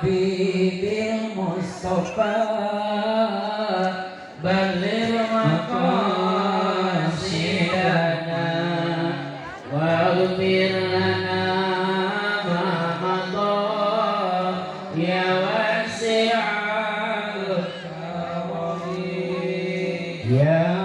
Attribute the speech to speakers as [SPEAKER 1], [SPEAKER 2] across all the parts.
[SPEAKER 1] habibil Mustafa balil maqasidana waghfir lana ma madha ya wasi'al karami ya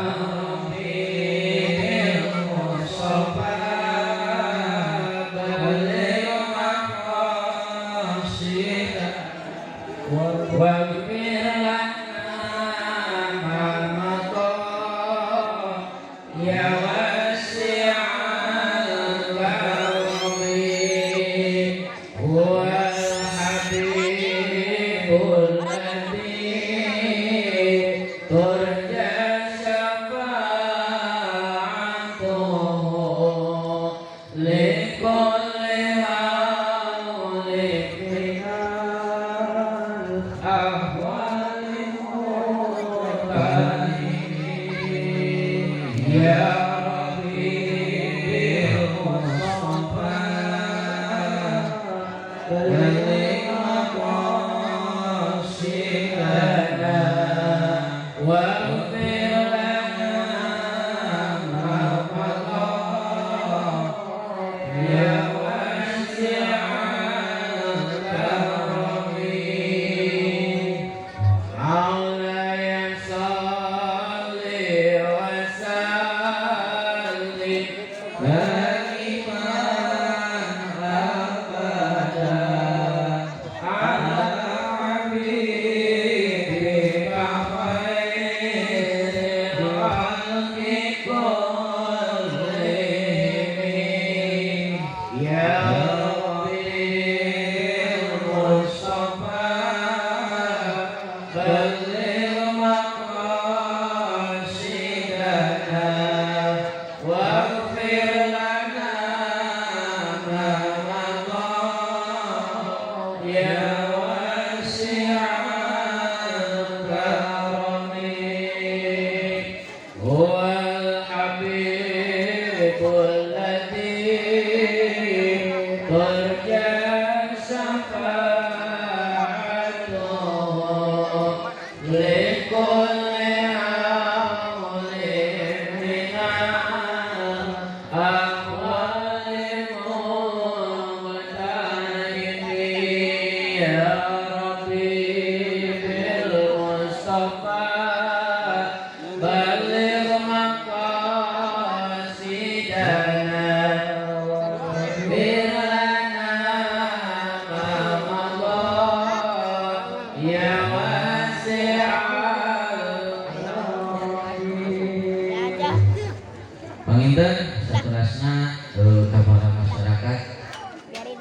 [SPEAKER 1] Panginten saterasna kepada masyarakat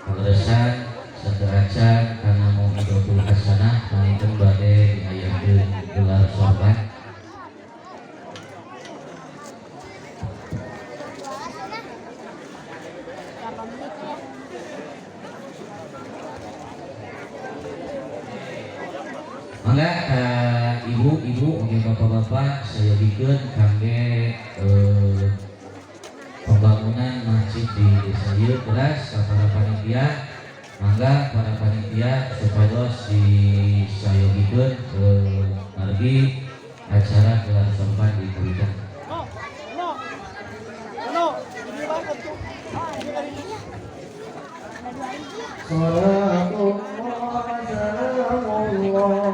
[SPEAKER 1] pangresan sateracan kana mauidul hasanah panginten bade diayakeun gelar sorban. Mangga ibu-ibu oge bapak-bapak saya bikin kangge pembangunan masjid di desa ieu keras ka para panitia. Mangga para panitia supados disayogikeun ke margi acara gelar sorban di Kulitan. Wassalamualaikum warahmatullahi wabarakatuh.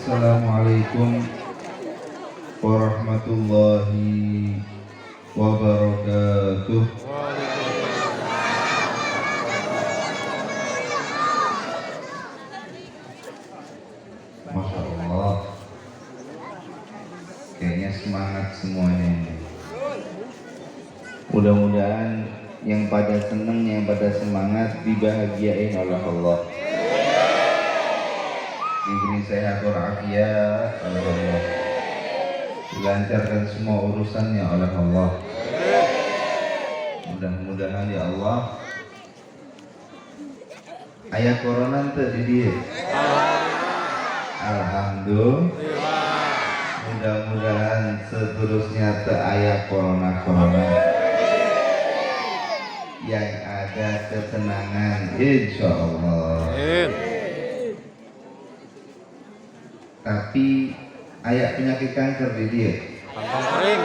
[SPEAKER 2] Assalamualaikum warahmatullahi wabarakatuh. Masya Allah, kayaknya semangat semuanya ini. Mudah-mudahan yang pada seneng, yang pada semangat dibahagiain oleh Allah, diberi sehat walafiat oleh Allah, dilancarkan semua urusannya oleh Allah. Mudah-mudahan ya Allah, ayat corona itu di dia. Alhamdulillah. Mudah-mudahan seterusnya te ayat corona yang ada ketenangan, insya Allah. Tapi ayat penyakit kanker di dia.
[SPEAKER 3] Kantong kering.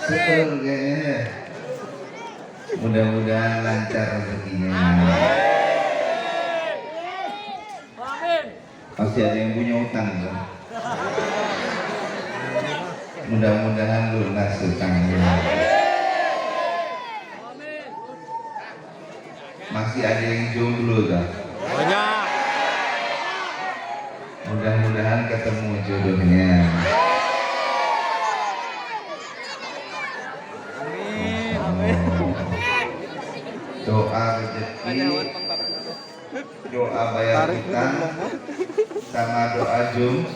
[SPEAKER 2] Setel kayaknya. Mudah-mudahan lancar rezekinya. Masih ada yang punya utang kan? Mudah-mudahan lunas utangnya. Masih ada yang jomblo kan?
[SPEAKER 3] Banyak.
[SPEAKER 2] Mudah-mudahan ketemu jodohnya. Doa rezeki, doa bayar hutang, sama doa jum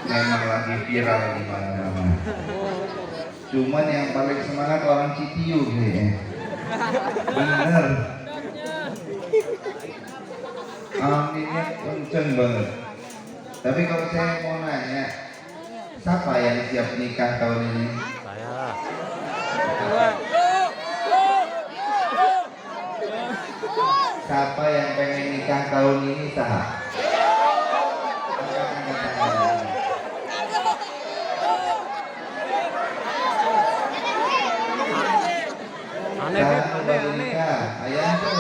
[SPEAKER 2] memang lagi viral di mana-mana. Cuman yang paling semangat orang Citiyu kayaknya. Bener. Aminnya kenceng banget. Tapi kalau saya mau nanya, siapa yang siap nikah tahun ini?
[SPEAKER 3] Saya.
[SPEAKER 2] Siapa yang pengen nikah tahun ini sah? Aneh. Nikah, ayah tuh.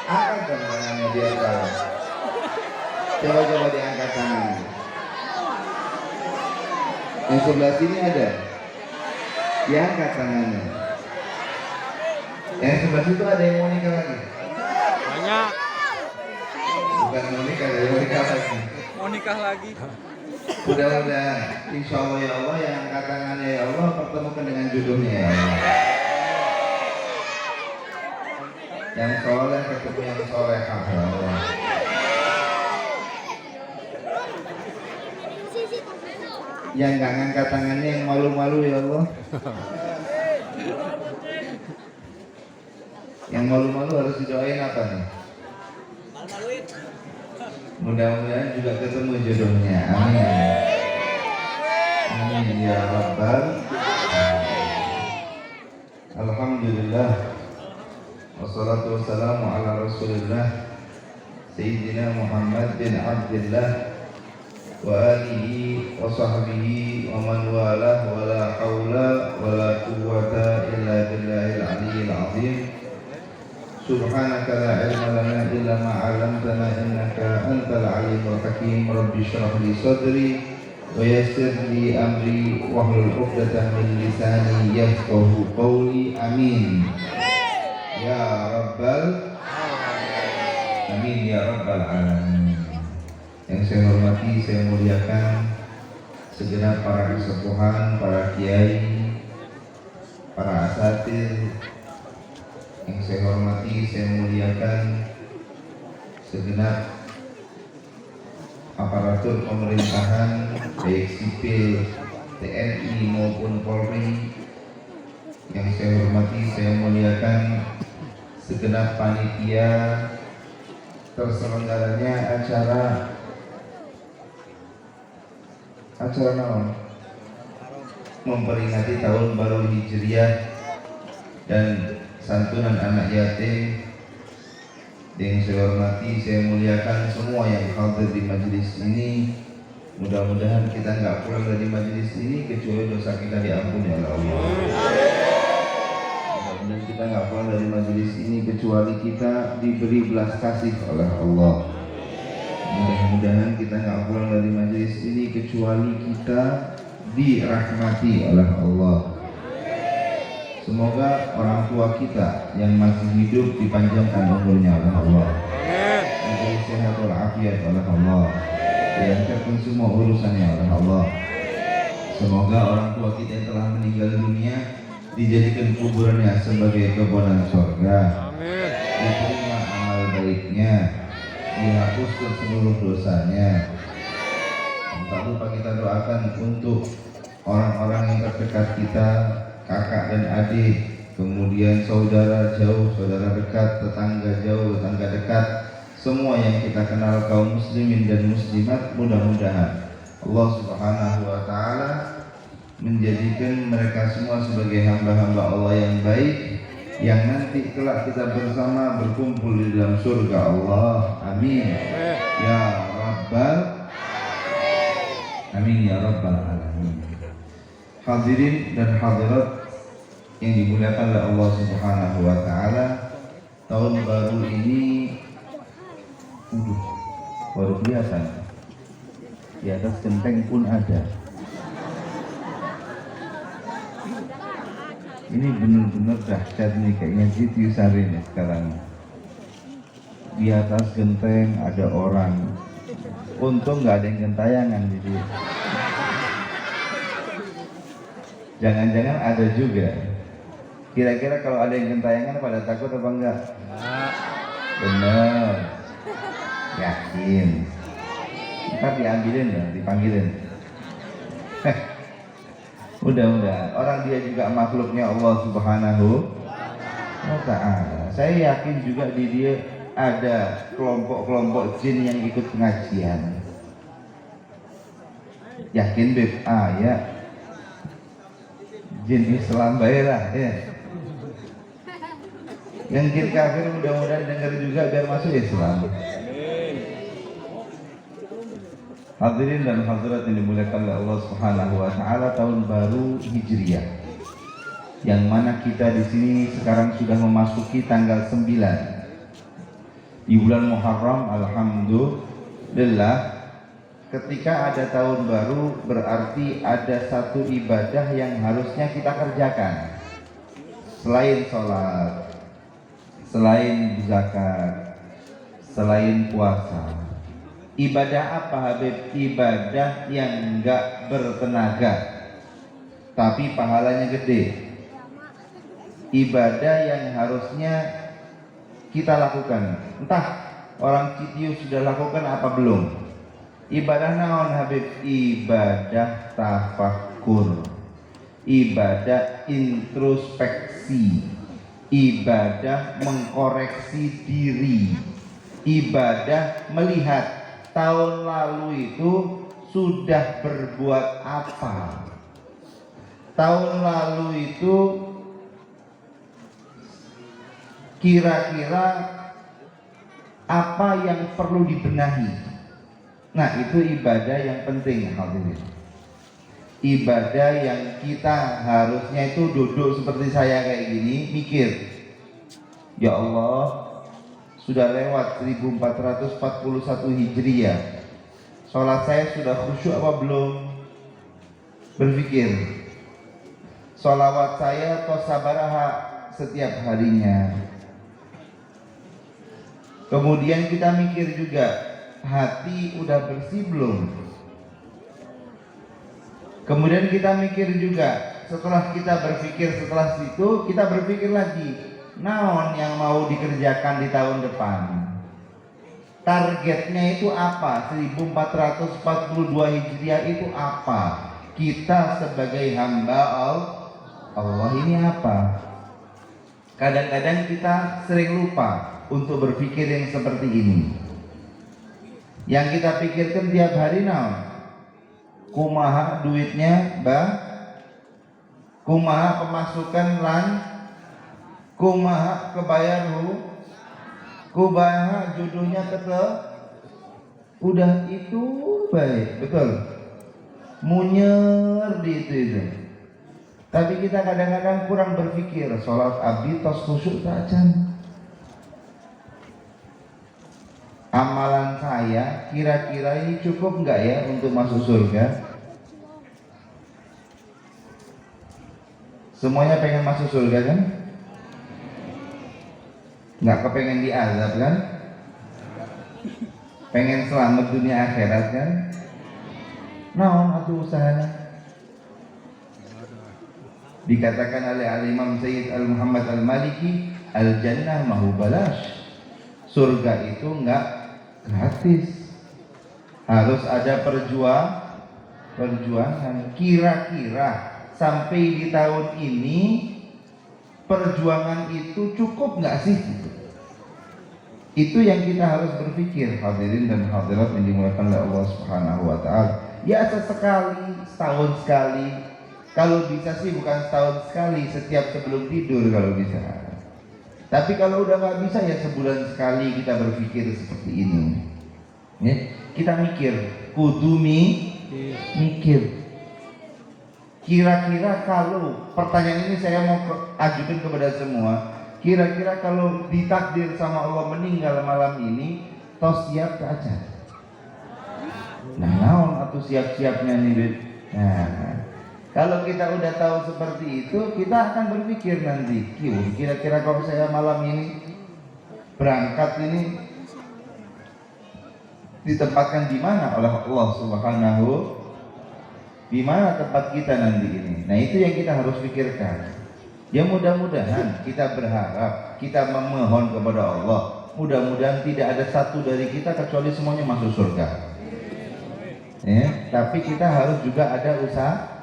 [SPEAKER 2] Angkat tangannya dia tahu. Coba diangkat tangan. Yang sebelah sini ada. Diangkat tangannya. Yang sebelah situ ada yang mau nikah lagi?
[SPEAKER 3] Banyak.
[SPEAKER 2] Bukan mau nikah, ada yang mau nikah lagi.
[SPEAKER 3] Mau nikah lagi.
[SPEAKER 2] Mudah-mudahan insya Allah ya Allah, yang angkat tangannya ya Allah, pertemukan dengan jodohnya ya Allah. Yang soleh ketemu yang soleh ya Allah. Yang nggak ngangkat tangannya yang malu-malu ya Allah. Yang malu-malu harus didoain apa nih? Mudah-mudahan juga ketemu jodohnya. Amin. Amin ya Rabbal. Alhamdulillah. Wassalatu wassalamu ala Rasulillah Sayyidina Muhammad bin Abdullah wa alihi wa sahbihi wa man walah wa la hawla wa la quwwata illa billahil aliyyil azim. Subhanaka la ilma lana illa ma 'allamtana innaka antal alimul hakim. Rabbi shrah li sadri wa yassir li amri wahlul 'uqdatam min lisani yafqahu qawli. Amin ya rabbal amin ya rabbal alamin. Yang saya hormati, saya muliakan segenap para kesepuhan, para kiai, para asatidz. Yang saya hormati, saya muliakan segenap aparatur pemerintahan, baik sipil TNI maupun Polri. Yang saya hormati, saya muliakan segenap panitia terselenggaranya acara naon memperingati tahun baru Hijriah dan santunan anak yatim. Yang saya hormati, saya muliakan semua yang hadir di majelis ini. Mudah-mudahan kita nggak pulang dari majelis ini kecuali dosa kita diampuni oleh Allah. Mudah-mudahan kita nggak pulang dari majelis ini kecuali kita diberi belas kasih oleh Allah. Mudah-mudahan kita nggak pulang dari majelis ini kecuali kita dirahmati oleh Allah. Semoga orang tua kita yang masih hidup dipanjangkan umurnya oleh Allah, diberi sehat walafiat oleh Allah, dilancarkan semua urusannya oleh Allah. Semoga orang tua kita yang telah meninggal dunia dijadikan kuburannya sebagai kebonan surga, diterima amal baiknya, dihapuskan seluruh dosanya. Tak lupa kita doakan untuk orang-orang yang terdekat kita, kakak dan adik, kemudian saudara jauh, saudara dekat, tetangga jauh, tetangga dekat, semua yang kita kenal kaum muslimin dan muslimat. Mudah-mudahan Allah Subhanahu wa ta'ala menjadikan mereka semua sebagai hamba-hamba Allah yang baik, yang nanti kelak kita bersama berkumpul di dalam surga Allah. Amin ya rabbal amin ya rabbal alamin. Hadirin dan hadirat yang dimuliakan oleh Allah Subhanahu wa ta'ala, tahun baru ini baru kelihatan. Di atas genteng pun ada. Ini benar-benar dahsyat nih, kayaknya gitu Sari nih sekarang. Di atas genteng ada orang. Untung nggak ada yang gentayangan jadi. Jangan-jangan ada juga. Kira-kira kalau ada yang gentayangan pada takut apa enggak? Bener. Yakin. Ntar diambilin dong, dipanggilin. Mudah-mudahan orang dia juga makhluknya Allah Subhanahu wa ta'ala. Saya yakin juga di dia ada kelompok-kelompok jin yang ikut pengajian. Yakin Beb? Ya. Jin Islam baiklah ya. Yang jin kafir mudah-mudahan dengar juga biar masuk Islam. Hadirin dan hadirat yang dimuliakan oleh Allah Subhanahu wa ta'ala, tahun baru Hijriah, yang mana kita di sini sekarang sudah memasuki tanggal 9 di bulan Muharram. Alhamdulillah, ketika ada tahun baru berarti ada satu ibadah yang harusnya kita kerjakan selain sholat, selain zakat, selain puasa. Ibadah apa Habib? Ibadah yang enggak bertenaga tapi pahalanya gede. Ibadah yang harusnya kita lakukan. Entah orang Citiu sudah lakukan apa belum. Ibadah naon Habib? Ibadah tafakkur, ibadah introspeksi, ibadah mengkoreksi diri, ibadah melihat tahun lalu itu sudah berbuat apa, tahun lalu itu kira-kira apa yang perlu dibenahi. Nah, itu ibadah yang penting hadirin. Ibadah yang kita harusnya itu duduk seperti saya kayak gini, mikir, ya Allah, sudah lewat 1441 Hijriah, sholat saya sudah khusyuk apa belum? Berpikir, sholawat saya tosabaraha setiap harinya. Kemudian kita mikir juga, hati udah bersih belum? Kemudian kita mikir juga, setelah kita berpikir, setelah itu kita berpikir lagi, naon yang mau dikerjakan di tahun depan? Targetnya itu apa? 1442 Hijriah itu apa? kita sebagai hamba Allah ini apa? Kadang-kadang kita sering lupa untuk berpikir yang seperti ini. Yang kita pikirkan tiap hari naon? Kumaha duitnya, kumaha pemasukan lan, kumaha kebayar kumaha jodohnya udah itu baik, betul. Munyer di itu. Tapi kita kadang-kadang kurang berpikir, sholat abdi tos khusyuk tajan. Amalan saya kira-kira ini cukup enggak ya untuk masuk surga? Semuanya pengen masuk surga kan? Nggak kepengen diazab kan? Pengen selamat dunia akhirat kan? Naon atuh usahanya? Dikatakan oleh Al-Imam Sayyid Al-Muhammad Al-Maliki, Al-Jannah mahu balash. Surga itu enggak gratis. Harus ada perjuangan. Kira-kira sampai di tahun ini perjuangan itu cukup enggak sih? Itu yang kita harus berpikir, hadirin dan hadirat yang dimuliakan oleh Allah Subhanahu wa taala. Ya sesekali, setahun sekali. Kalau bisa sih bukan setahun sekali, setiap sebelum tidur kalau bisa. Tapi kalau udah nggak bisa ya sebulan sekali kita berpikir seperti ini. Ya, kita mikir, kudu mikir. Kira-kira kalau pertanyaan ini saya mau ajukan kepada semua. Kira-kira kalau ditakdir sama Allah meninggal malam ini, tos siap ke aja. Nah, naon atau siap-siapnya nih. Nah, kalau kita udah tahu seperti itu, kita akan berpikir nanti, kira-kira kalau saya malam ini berangkat ini ditempatkan di mana oleh Allah Subhanahu, di mana tempat kita nanti ini. Nah, itu yang kita harus pikirkan. Ya mudah-mudahan kita berharap, kita memohon kepada Allah, mudah-mudahan tidak ada satu dari kita kecuali semuanya masuk surga. Ya, tapi kita harus juga ada usaha.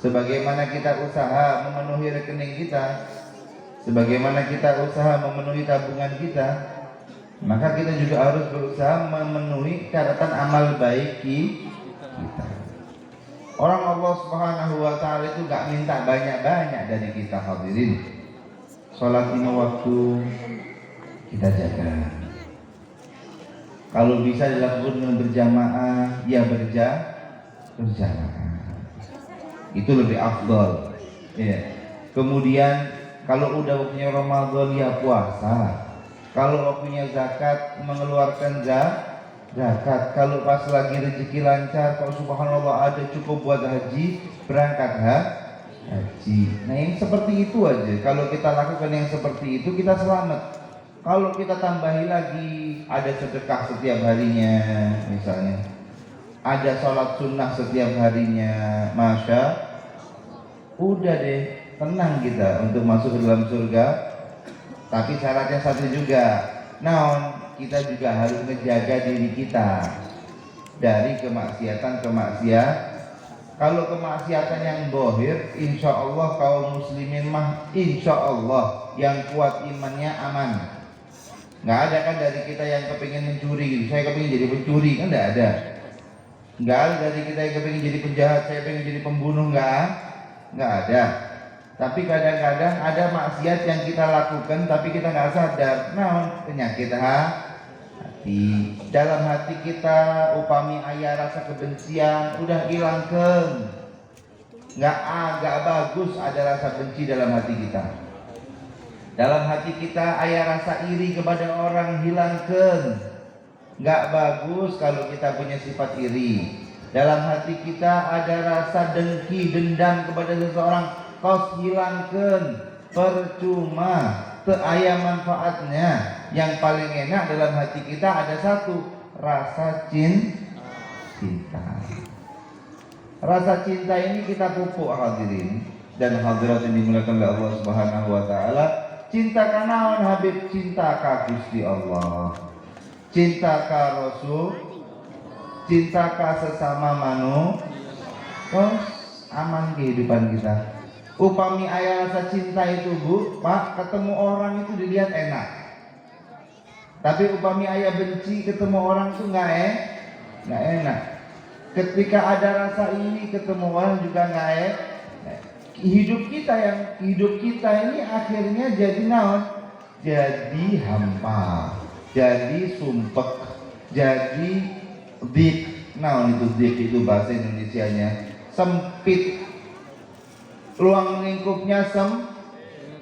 [SPEAKER 2] Sebagaimana kita usaha memenuhi rekening kita, sebagaimana kita usaha memenuhi tabungan kita, maka kita juga harus berusaha memenuhi catatan amal baik kita. Orang Allah Subhanahu wa taala itu gak minta banyak-banyak dari kita, hadirin. Salat 5 waktu kita jaga. Kalau bisa dilakukan dengan berjamaah, ya berjamaah. Itu lebih afdal. Ya. Kemudian kalau udah waktunya Ramadan ya puasa. Kalau waktunya zakat mengeluarkan zakat. Kalau pas lagi rezeki lancar, kalau subhanallah ada cukup buat haji, berangkat haji. Nah, yang seperti itu aja. Kalau kita lakukan yang seperti itu, kita selamat. Kalau kita tambahi lagi, ada sedekah setiap harinya misalnya, ada sholat sunnah setiap harinya, udah deh, tenang kita untuk masuk ke dalam surga. Tapi syaratnya satu juga, kita juga harus menjaga diri kita dari kemaksiatan. Kalau kemaksiatan yang bohir, insya Allah kaum muslimin mah insya Allah yang kuat imannya aman. Nggak ada kan dari kita yang kepingin mencuri gitu, saya kepingin jadi pencuri, kan nggak ada. Nggak ada dari kita yang kepingin jadi penjahat, saya pengen jadi pembunuh, nggak ada. Tapi kadang-kadang ada maksiat yang kita lakukan tapi kita nggak sadar. Penyakit hati. Dalam hati kita upami aya rasa kebencian, udah hilangkan. Nggak bagus ada rasa benci dalam hati kita. Dalam hati kita aya rasa iri kepada orang, hilangkan. Nggak bagus kalau kita punya sifat iri. Dalam hati kita ada rasa dengki, dendam kepada seseorang, kau hilangkan. Percuma, aya manfaatnya. Yang paling enak dalam hati kita ada satu, rasa cinta. Rasa cinta ini kita pupuk, hadirin dan hadirat yang dimuliakan oleh Allah Subhanahu wa taala. Cinta ka naon Habib? Cinta ka Gusti Allah, cinta ka Rasul, cintakah sesama manusia, aman kehidupan kita. Upami ayah rasa cinta itu Bu, Pak, ketemu orang itu dilihat enak. Tapi upami ayah benci ketemu orang itu nggak enak. Ketika ada rasa ini ketemu orang juga nggak enak. Hidup kita ini akhirnya jadi naon? Jadi hampa, jadi sumpek, jadi dik. Naon itu dik itu bahasa Indonesianya? Sempit. Ruang lingkupnya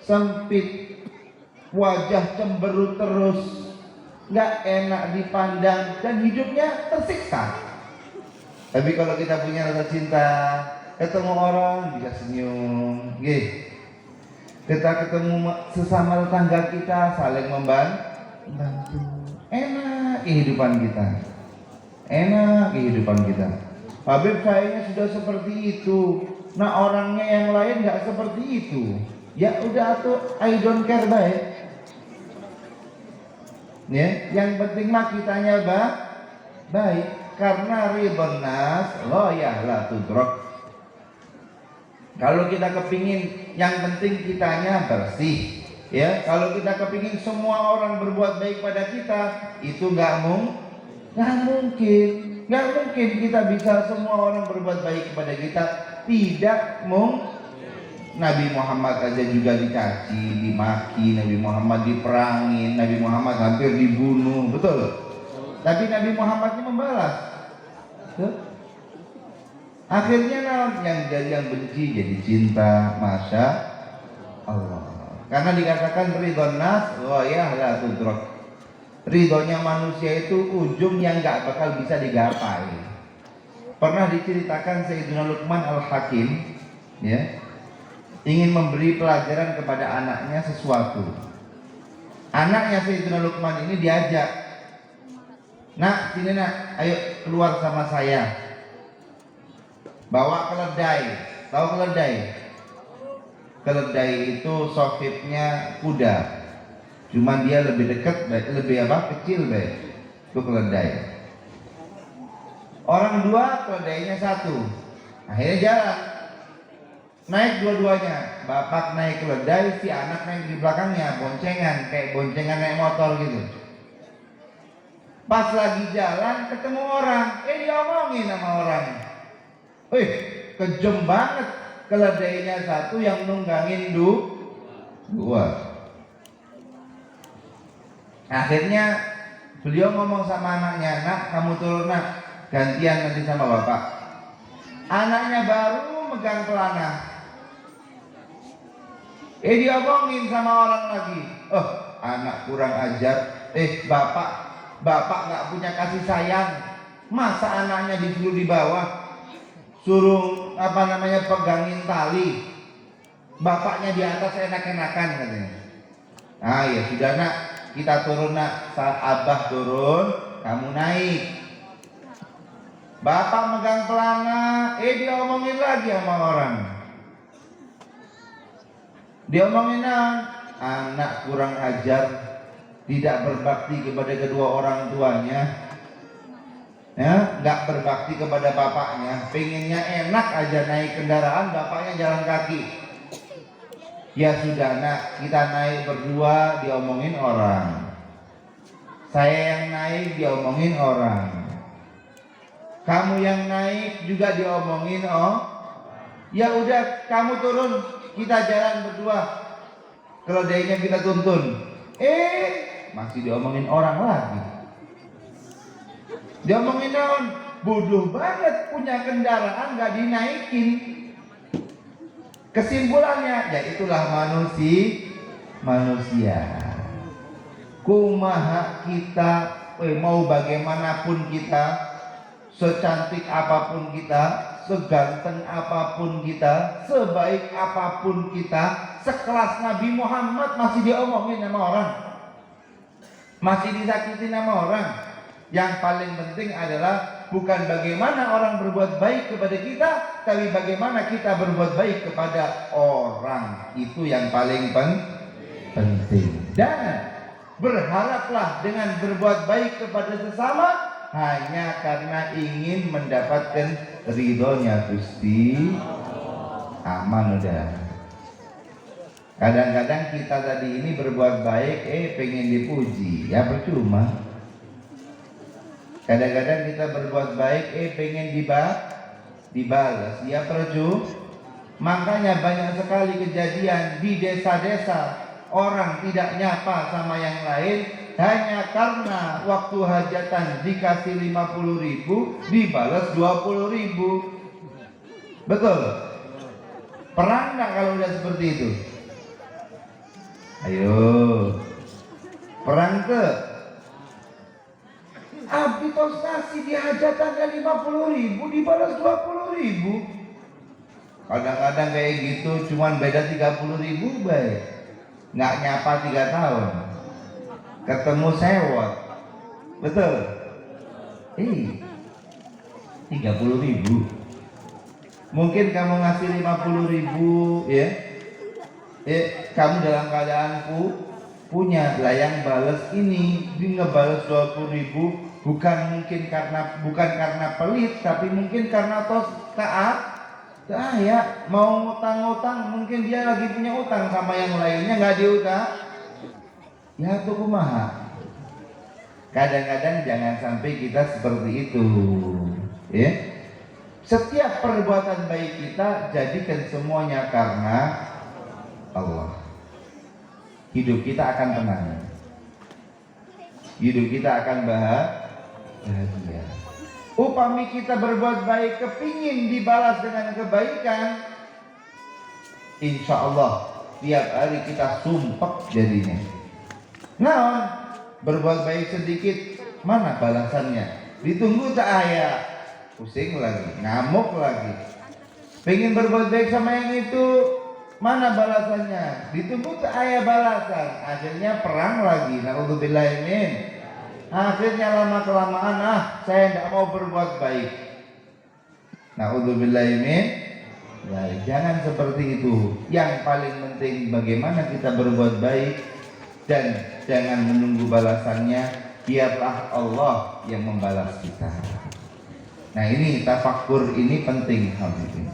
[SPEAKER 2] sempit, wajah cemberut terus, nggak enak dipandang dan hidupnya tersiksa. Tapi kalau kita punya rasa cinta, ketemu orang bisa senyum, kita ketemu sesama tetangga kita saling membantu, enak kehidupan kita. Habib kayaknya sudah seperti itu. Nah orangnya yang lain nggak seperti itu. Ya udah tuh, I don't care baik. Ya, yang penting mah kitanya baik. Karena ridhon nas ghayah la tudrak. Kalau kita kepingin yang penting kitanya bersih, ya. Kalau kita kepingin semua orang berbuat baik pada kita, itu nggak mungkin kita bisa semua orang berbuat baik kepada kita. Tidak mungkin. Nabi Muhammad aja juga dicaci, dimaki, Nabi Muhammad diperangin, Nabi Muhammad hampir dibunuh, betul? Tapi Nabi Muhammad ini membalas. Akhirnya yang benci jadi cinta, masya Allah. Karena dikatakan ridhon nas ghayah la tudrak. Ridhonya manusia itu ujung yang nggak bakal bisa digapai. Pernah diceritakan Sayyidina Luqman Al-Hakim, ya, ingin memberi pelajaran kepada anaknya sesuatu. Anaknya Sayyidina Luqman ini diajak, nak, sini nak, ayo keluar sama saya. Bawa keledai. Tahu keledai? Keledai itu sohibnya kuda. Cuman dia lebih dekat, kecil itu keledai. Orang dua, keledainya satu. Akhirnya jalan. Naik dua-duanya. Bapak naik keledai, si anak naik di belakangnya, boncengan, kayak boncengan naik motor gitu. Pas lagi jalan ketemu orang, diomongin sama orang. Kejem banget, keledainya satu yang nunggangin dua. Akhirnya beliau ngomong sama anaknya, nak, kamu turun nak, gantian nanti sama bapak. Anaknya baru megang pelana, diomongin sama orang lagi. Anak kurang ajar. Bapak nggak punya kasih sayang. Masa anaknya disuruh di bawah, suruh pegangin tali, bapaknya di atas enak-enakan katanya. Ya sudah nak, kita turun nak, abah turun, kamu naik. Bapak megang pelana, diomongin lagi sama orang. Diomongin anak kurang ajar, tidak berbakti kepada kedua orang tuanya, ya, nggak berbakti kepada bapaknya. Pengennya enak aja naik kendaraan, bapaknya jalan kaki. Ya sudah nak, kita naik berdua, diomongin orang. Saya yang naik diomongin orang. Kamu yang naik juga diomongin. Ya udah, kamu turun, kita jalan berdua. Keledainya kita tuntun. Masih diomongin orang lagi. Diomongin naon? Bodoh banget, punya kendaraan nggak dinaikin. Kesimpulannya, ya itulah manusia. Kumaha kita, mau bagaimanapun kita, secantik apapun kita, seganteng apapun kita, sebaik apapun kita, sekelas Nabi Muhammad masih diomongin sama orang, masih disakitin sama orang. Yang paling penting adalah bukan bagaimana orang berbuat baik kepada kita, tapi bagaimana kita berbuat baik kepada orang. Itu yang paling penting. Dan berharaplah dengan berbuat baik kepada sesama, hanya karena ingin mendapatkan ridhonya Gusti. Aman udah. Kadang-kadang kita tadi ini berbuat baik, pengen dipuji, ya percuma. Kadang-kadang kita berbuat baik, pengen dibalas, ya percuma. Makanya banyak sekali kejadian di desa-desa orang tidak nyapa sama yang lain hanya karena waktu hajatan dikasih 50.000 dibalas 20.000. Betul? Perang nggak kalau udah seperti itu? Ayo, perang ke? Abdi tos nasi di hajatannya 50.000 dibalas 20.000. Kadang-kadang kayak gitu cuman beda 30.000 baik. Nggak nyapa 3 tahun. Ketemu sewot. Betul? 30.000. Mungkin kamu ngasih 50.000 ya. Kamu dalam keadaan punya lah, yang balas ini dia ngebales 20.000 bukan karena pelit, tapi mungkin karena tos ya mau utang, mungkin dia lagi punya utang sama yang lainnya nggak diutang. Ya tuh kumaha. Kadang-kadang jangan sampai kita seperti itu, ya. Setiap perbuatan baik kita jadikan semuanya karena Allah. Hidup kita akan tenang. Hidup kita akan bahagia. Upami kita berbuat baik kepingin dibalas dengan kebaikan, insya Allah tiap hari kita sumpek jadinya. Nah, berbuat baik sedikit, mana balasannya? Ditunggu tak ayah, pusing lagi, ngamuk lagi. Pengen berbuat baik sama yang itu, mana balasannya? Ditunggu tak ayah balasan, akhirnya perang lagi. Na'udzubillahimin. Akhirnya lama-kelamaan saya tidak mau berbuat baik. Na'udzubillahimin. Ya, jangan seperti itu. Yang paling penting bagaimana kita berbuat baik, dan jangan menunggu balasannya. Biarlah Allah yang membalas kita. Nah, ini tafakkur ini penting hadirin.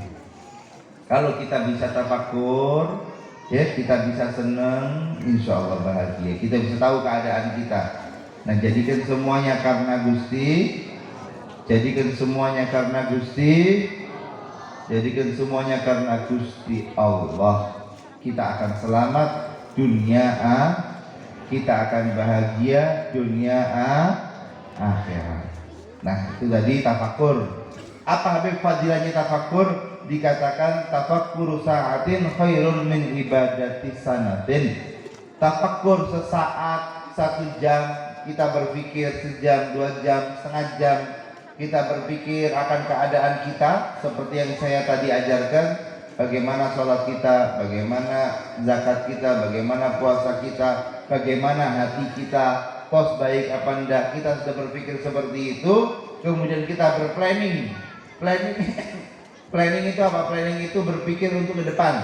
[SPEAKER 2] Kalau kita bisa tafakkur, ya kita bisa senang, insya Allah bahagia. Kita bisa tahu keadaan kita. Nah, jadikan semuanya karena Gusti. Jadikan semuanya karena Gusti. Jadikan semuanya karena Gusti Allah. Kita akan selamat dunia kita akan bahagia dunia akhirat. Nah, itu tadi tafakkur. Apa Habib fadilahnya tafakkur? Dikatakan tafakkur sa'atin khairun min ibadati sanatin. Tafakkur sesaat, 1 jam, kita berpikir sejam, 2 jam, setengah jam, kita berpikir akan keadaan kita seperti yang saya tadi ajarkan, bagaimana sholat kita, bagaimana zakat kita, bagaimana puasa kita, bagaimana hati kita, tos baik apa enggak. Kita sudah berpikir seperti itu, kemudian kita berplanning. Planning itu apa? Planning itu berpikir untuk ke depan,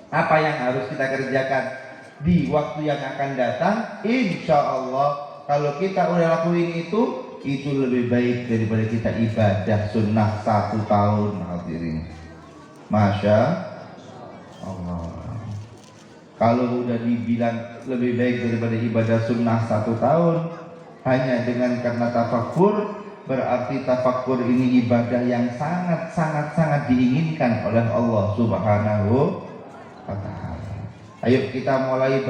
[SPEAKER 2] apa yang harus kita kerjakan di waktu yang akan datang. Insya Allah kalau kita udah lakuin itu lebih baik daripada kita ibadah sunnah 1 tahun hadirin. Masya Allah. Kalau udah dibilang lebih baik daripada ibadah sunnah 1 tahun hanya dengan karena tafakkur, berarti tafakkur ini ibadah yang sangat diinginkan oleh Allah Subhanahu wa ta'ala. Ayo kita mulai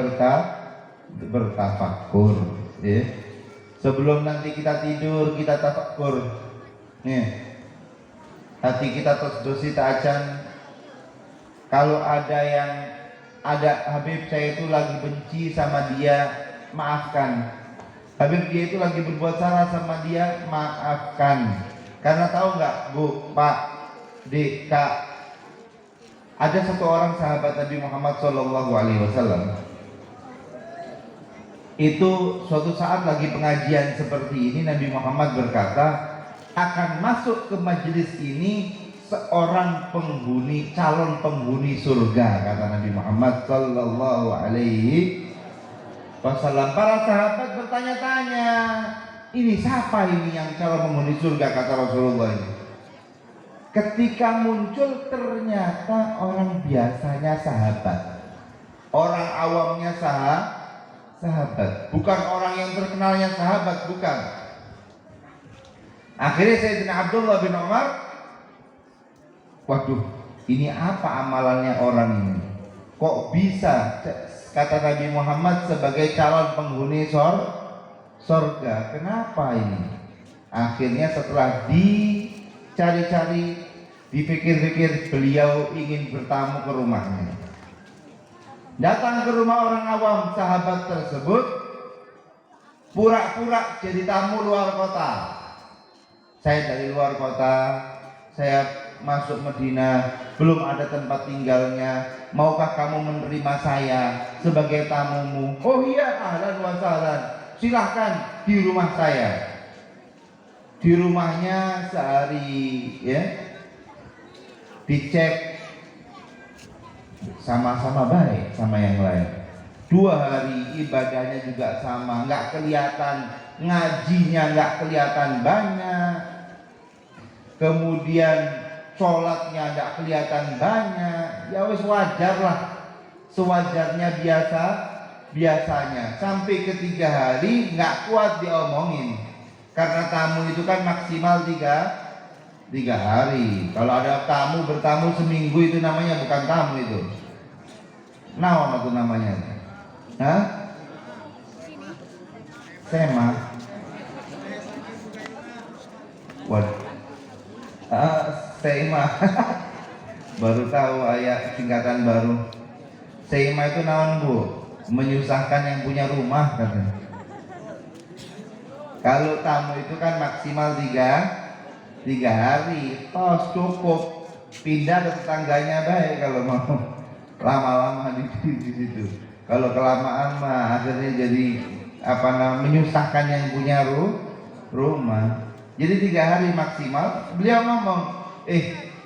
[SPEAKER 2] bertafakkur, ya. Sebelum nanti kita tidur kita tafakkur. Nih. Hati kita terus bersih acan. Kalau ada Habib saya itu lagi benci sama dia, maafkan. Habib dia itu lagi berbuat salah sama dia, maafkan. Karena tahu nggak Bu, Pak, Dek, Kak, ada satu orang sahabat Nabi Muhammad SAW. Itu suatu saat lagi pengajian seperti ini, Nabi Muhammad berkata, akan masuk ke majelis ini seorang calon penghuni surga, kata Nabi Muhammad SAW. Para sahabat bertanya-tanya, ini siapa ini yang calon penghuni surga, kata Rasulullah ini. Ketika muncul ternyata orang biasanya sahabat, orang awamnya sahabat, bukan orang yang terkenalnya sahabat, bukan. Akhirnya Sayyidina Abdullah bin Umar, waduh, ini apa amalannya orang ini? Kok bisa, kata Nabi Muhammad, sebagai calon penghuni surga? Kenapa ini? Akhirnya setelah dicari-cari, dipikir-pikir, beliau ingin bertamu ke rumahnya. Datang ke rumah orang awam sahabat tersebut, pura-pura jadi tamu luar kota. Saya dari luar kota, saya masuk Madinah, belum ada tempat tinggalnya. Maukah kamu menerima saya sebagai tamumu? Oh iya, ahlan wa sahlan. Silahkan di rumah saya. Di rumahnya sehari, ya, dicek sama-sama baik sama yang lain. 2 hari ibadahnya juga sama, nggak kelihatan, ngajinya nggak kelihatan banyak, kemudian sholatnya nggak kelihatan banyak. Ya wis wajar lah, sewajarnya biasanya. Sampai ke 3 hari nggak kuat diomongin, karena tamu itu kan maksimal 3 hari. Kalau ada tamu bertamu seminggu itu namanya bukan tamu, itu naon itu namanya? Hah? Sema. Waduh. Sema. Baru tahu ayat singkatan baru. Sema itu naon, Bu? Menyusahkan yang punya rumah katanya. Kalau tamu itu kan maksimal 3 hari, tos cukup, pindah ke tetangganya baik kalau mau lama-lama di situ. Kalau kelamaan mah akhirnya jadi menyusahkan yang punya rumah. Jadi 3 hari maksimal. Beliau ngomong,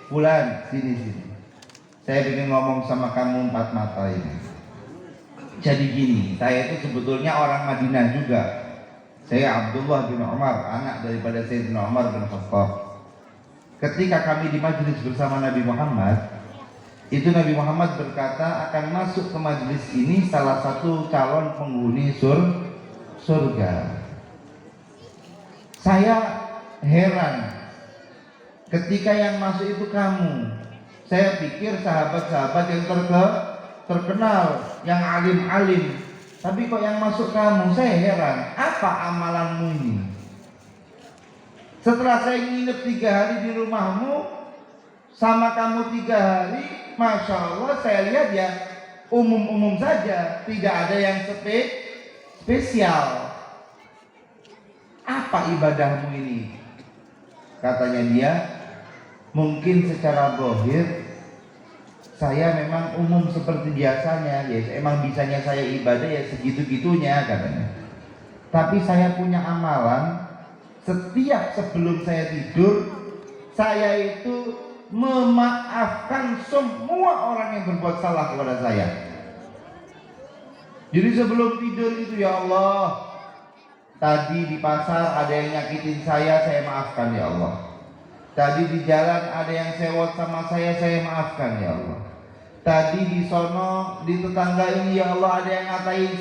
[SPEAKER 2] Fulan, sini. Saya ingin ngomong sama kamu 4 mata ini. Jadi gini, saya itu sebetulnya orang Madinah juga. Saya Abdullah bin Umar, anak daripada Sayyidina Umar bin Khattab. Ketika kami di majelis bersama Nabi Muhammad, itu Nabi Muhammad berkata akan masuk ke majelis ini salah satu calon penghuni surga. Saya heran ketika yang masuk itu kamu. Saya pikir sahabat-sahabat yang terkenal, yang alim-alim, tapi kok yang masuk kamu. Saya heran, apa amalanmu ini? Setelah saya nginep 3 hari di rumahmu, sama kamu 3 hari, Masya Allah, saya lihat ya umum-umum saja, tidak ada yang spesial. Apa ibadahmu ini? Katanya dia, mungkin secara zahir saya memang umum seperti biasanya, ya emang bisanya saya ibadah ya segitu-gitunya katanya. Tapi saya punya amalan, setiap sebelum saya tidur, saya itu memaafkan semua orang yang berbuat salah kepada saya. Jadi sebelum tidur itu, ya Allah, tadi di pasar ada yang nyakitin saya maafkan ya Allah. Tadi di jalan ada yang sewot sama saya maafkan ya Allah. Tadi di sono, di tetangga ini ya Allah ada yang ngatain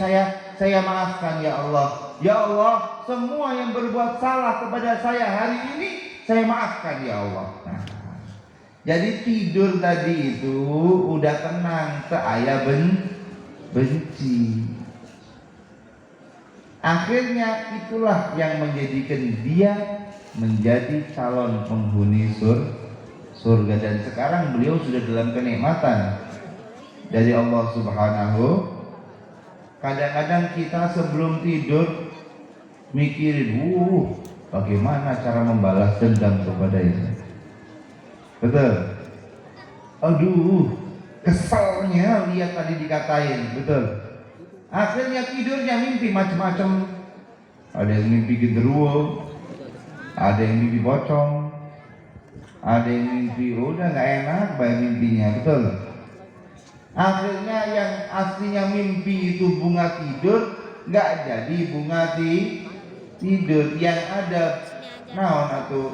[SPEAKER 2] saya maafkan ya Allah. Ya Allah, semua yang berbuat salah kepada saya hari ini, saya maafkan ya Allah. Nah, jadi tidur tadi itu udah tenang, saya benci. Akhirnya itulah yang menjadikan dia menjadi calon penghuni surga. Dan sekarang beliau sudah dalam kenikmatan dari Allah Subhanahu. Kadang-kadang kita sebelum tidur mikirin, bagaimana cara membalas dendam kepada itu. Betul? Aduh, keselnya lihat tadi dikatain, betul? Akhirnya tidurnya mimpi macam-macam. Ada yang mimpi genderuwo, ada yang mimpi pocong, ada yang mimpi udah nggak enak baik mimpinya, betul? Akhirnya yang aslinya mimpi itu bunga tidur, nggak jadi bunga tidur yang ada naon atau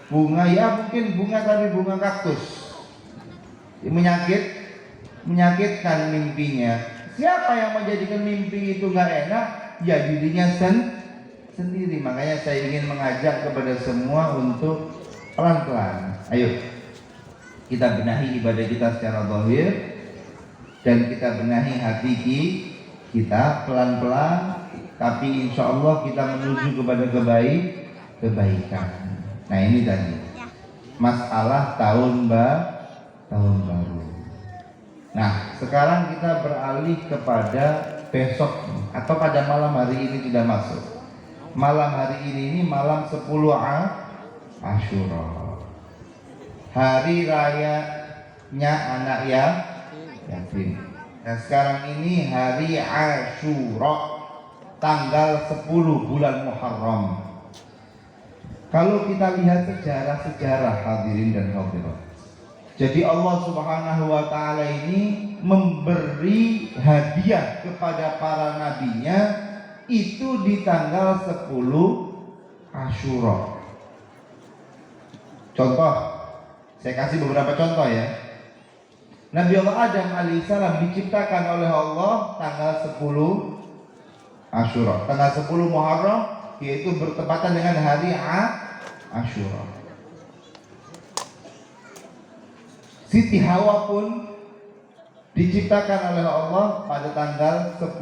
[SPEAKER 2] bunga, ya mungkin bunga tapi bunga kaktus, menyakitkan mimpinya. Siapa yang menjadikan mimpi itu nggak enak? Ya dirinya sendiri. Makanya saya ingin mengajak kepada semua untuk pelan-pelan. Ayo kita benahi ibadah kita secara zahir dan kita benahi hati kita pelan-pelan, tapi insya Allah kita menuju kepada kebaikan. Nah ini tadi masalah tahun baru. Nah sekarang kita beralih kepada besok atau pada malam hari ini sudah masuk. Malam hari ini malam 10 Asyura, hari rayanya anak yatim. Nah sekarang ini hari Asyura, tanggal 10 bulan Muharram. Kalau kita lihat sejarah hadirin dan hadirat, jadi Allah Subhanahu wa Ta'ala ini memberi hadiah kepada para nabinya itu di tanggal 10 Asyura. Contoh, saya kasih beberapa contoh ya. Nabi Allah Adam alaihissalam diciptakan oleh Allah tanggal 10 Asyura, tanggal 10 Muharram, yaitu bertepatan dengan hari Asyura. Siti Hawa pun diciptakan oleh Allah pada tanggal 10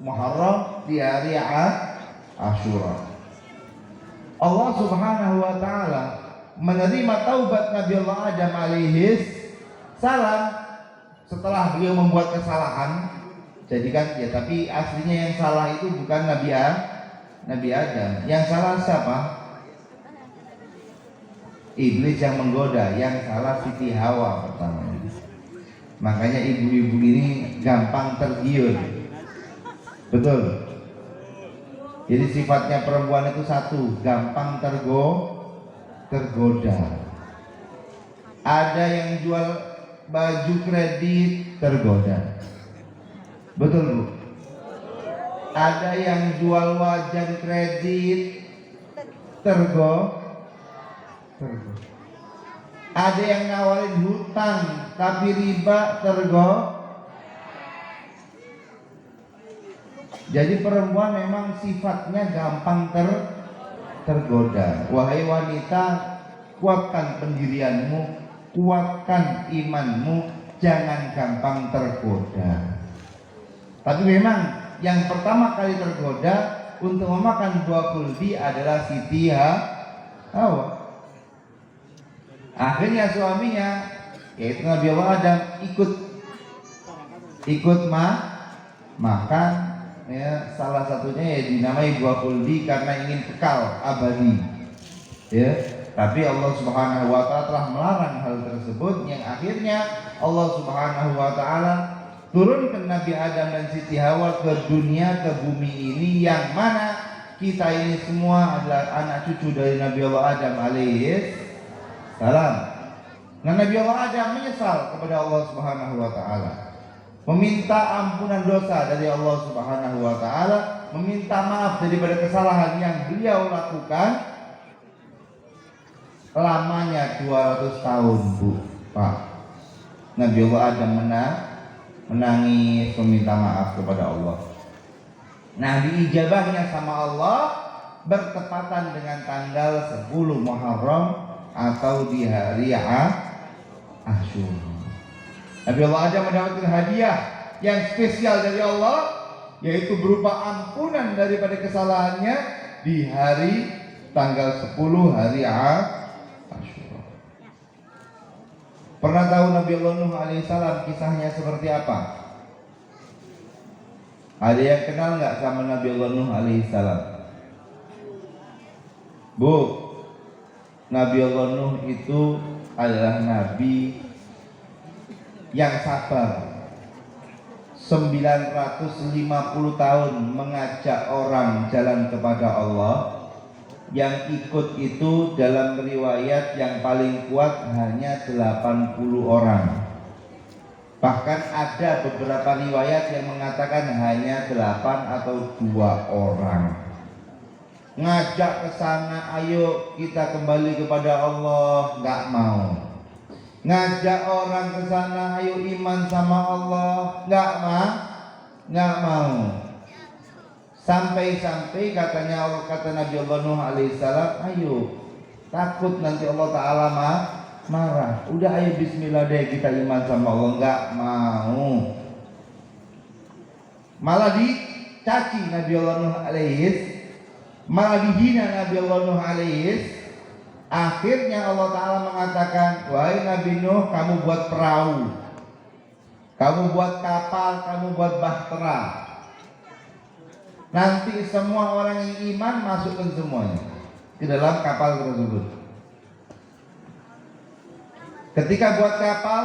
[SPEAKER 2] Muharram di hari Asyura. Allah Subhanahu wa Ta'ala menerima taubat Nabi Allah Adam alaihis salam setelah beliau membuat kesalahan. Jadi kan ya, tapi aslinya yang salah itu bukan Nabi Adam. Yang salah siapa? Iblis yang menggoda. Yang salah Siti Hawa pertama. Makanya ibu-ibu ini gampang tergiur. Betul. Jadi sifatnya perempuan itu satu, gampang tergoda. Ada yang jual baju kredit, tergoda. Betul Bu? Ada yang jual wajan kredit, tergoda. Ada yang nawarin hutang tapi riba, tergoda. Jadi perempuan memang sifatnya gampang tergoda. Wahai wanita, kuatkan pendirianmu, kuatkan imanmu, jangan gampang tergoda. Tapi memang yang pertama kali tergoda untuk memakan buah kuldi adalah Siti Hawa. Akhirnya suaminya, yaitu Nabi Allah Adam, ikut makan. Ya, salah satunya ya dinamai buah kuldi karena ingin kekal abadi. Ya, tapi Allah Subhanahu wa Ta'ala telah melarang hal tersebut, yang akhirnya Allah Subhanahu wa Ta'ala turunkan Nabi Adam dan Siti Hawa ke dunia, ke bumi ini, yang mana kita ini semua adalah anak cucu dari Nabi Allah Adam alaihis salam. Nah, Nabi Allah Adam menyesal kepada Allah Subhanahu wa Ta'ala, meminta ampunan dosa dari Allah Subhanahu wa Ta'ala, meminta maaf daripada kesalahan yang beliau lakukan. Lamanya 200 tahun Bu, Pak. Nabi Allah Adam menangis meminta maaf kepada Allah. Nah, diijabahnya sama Allah bertepatan dengan tanggal 10 Muharram atau di hari Asyura. Nabi Allah Adam mendapatkan hadiah yang spesial dari Allah, yaitu berupa ampunan daripada kesalahannya di hari tanggal 10 hari Asyura. Pernah tahu Nabi Allah Nuh alaihissalam kisahnya seperti apa? Ada yang kenal nggak sama Nabi Allah Nuh alaihissalam? Bu, Nabi Allah Nuh itu adalah nabi yang sabar. 950 tahun mengajak orang jalan kepada Allah. Yang ikut itu dalam riwayat yang paling kuat hanya 80 orang. Bahkan ada beberapa riwayat yang mengatakan hanya 8 atau 2 orang. ngajak ke sana, ayo kita kembali kepada Allah, nggak mau. Ngajak orang ke sana, ayo iman sama Allah, nggak mau. Sampai-sampai katanya Allah, kata Nabi Allah Nuh alaihissalam, ayo, takut nanti Allah Ta'ala marah. Udah ayo bismillah deh kita iman sama Allah, nggak mau. Malah dicaci Nabi Allah Nuh alaihis, malah dihina Nabi Allah Nuh alaihis. Akhirnya Allah Ta'ala mengatakan, wahai Nabi Nuh, kamu buat perahu, kamu buat kapal, kamu buat bahtera. Nanti semua orang yang iman masukkan semuanya ke dalam kapal tersebut. Ketika buat kapal,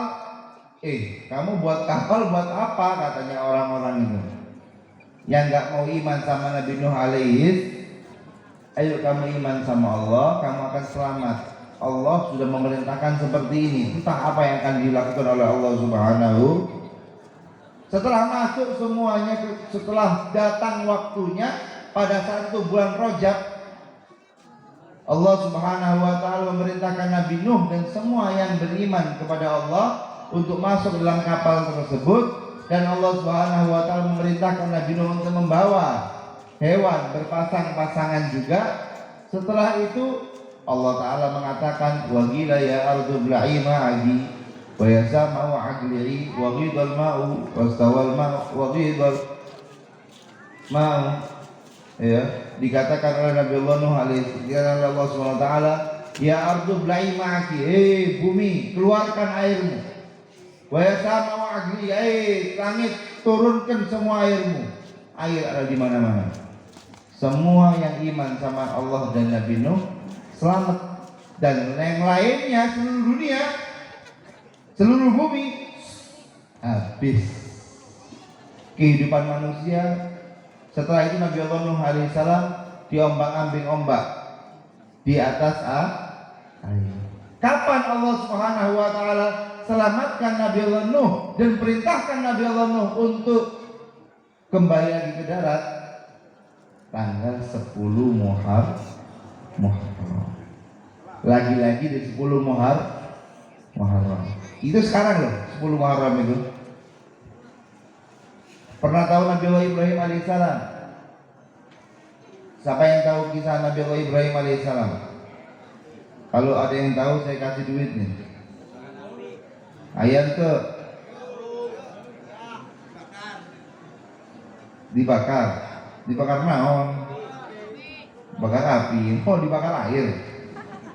[SPEAKER 2] kamu buat kapal buat apa? Katanya orang-orang itu yang nggak mau iman sama Nabi Nuh alaihis. Ayo kamu iman sama Allah, kamu akan selamat. Allah sudah memerintahkan seperti ini. Entah apa yang akan dilakukan oleh Allah Subhanahu. Setelah masuk semuanya, setelah datang waktunya pada saat itu bulan Rajab, Allah Subhanahu wa taala memerintahkan Nabi Nuh dan semua yang beriman kepada Allah untuk masuk dalam kapal tersebut, dan Allah Subhanahu wa taala memerintahkan Nabi Nuh untuk membawa hewan berpasang-pasangan juga. Setelah itu Allah Ta'ala mengatakan, wa qila ya ardu bla'i ma'agi wa ya sama'u aqli'i wa ghidal ma'u wastawal ma'u wa ghidal ma'u. Ya, dikatakan oleh Nabi Allah Nuh alaihi Allah Subhanahu wa taala, ya ardu bla'i ma'aki, bumi keluarkan airmu. Wa ya sama'u aqli'i, langit turunkan semua airmu. Air ada di mana-mana. Semua yang iman sama Allah dan Nabi Nuh selamat, dan yang lainnya seluruh dunia, seluruh bumi habis. Kehidupan manusia setelah itu Nabi Allah Nuh alaihissalam diombang-ambing ombak di atas air. Kapan Allah Subhanahu wa taala selamatkan Nabi Allah Nuh dan perintahkan Nabi Allah Nuh untuk kembali lagi ke darat? Tanggal 10 Muharram. Lagi-lagi di 10 Muharram. Itu sekarang loh, 10 Muharram itu. Pernah tahu Nabi Allah Ibrahim alaihissalam? Siapa yang tahu kisah Nabi Allah Ibrahim alaihissalam? Kalau ada yang tahu saya kasih duit nih. Ayat ke dibakar naon? Bakar api. Oh, dibakar air.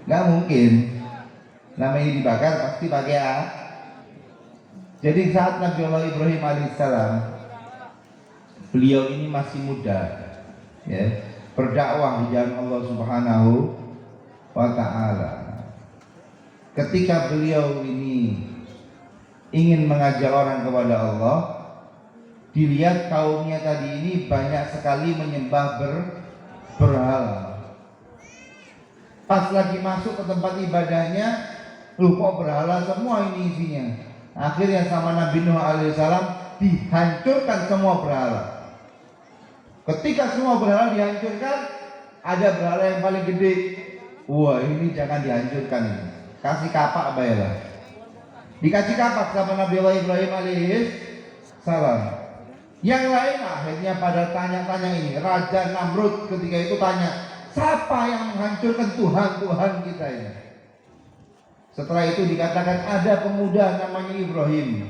[SPEAKER 2] Nggak mungkin. Namanya dibakar pasti pakai air. Jadi saat Nabi Allah Ibrahim alaihissalam, beliau ini masih muda, ya, berdakwah di jalan Allah Subhanahu wa taala. Ketika beliau ini ingin mengajak orang kepada Allah, dilihat kaumnya tadi ini banyak sekali menyembah berhala. Pas lagi masuk ke tempat ibadahnya, kok berhala semua ini isinya. Akhirnya sama Nabi Nuh alaihissalam dihancurkan semua berhala. Ketika semua berhala dihancurkan, ada berhala yang paling gede. Wah, ini jangan dihancurkan ini. Kasih kapak baiklah. Dikasih kapak sama Nabi Allah Ibrahim alaihissalam. Yang lain akhirnya pada tanya-tanya ini. Raja Namrud ketika itu tanya, siapa yang menghancurkan Tuhan kita ini? Setelah itu dikatakan ada pemuda namanya Ibrahim.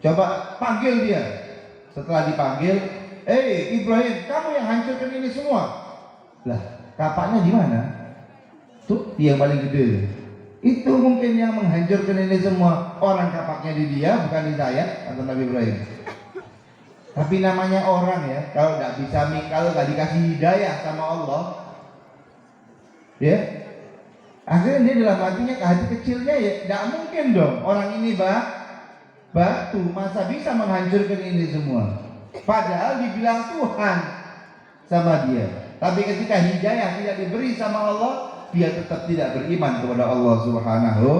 [SPEAKER 2] Coba panggil dia. Setelah dipanggil, Ibrahim, kamu yang hancurkan ini semua. Lah, kapaknya di mana? Tuh, dia yang paling gede. Itu mungkin yang menghancurkan ini semua. Orang kapaknya di dia, bukan di saya, kata Nabi Ibrahim. Tapi namanya orang ya, kalau nggak dikasih hidayah sama Allah, ya, akhirnya dia dalam hatinya, ke hati kecilnya ya, nggak mungkin dong orang ini batu, masa bisa menghancurkan ini semua. Padahal dibilang Tuhan sama dia. Tapi ketika hidayah tidak diberi sama Allah, dia tetap tidak beriman kepada Allah Subhanahu.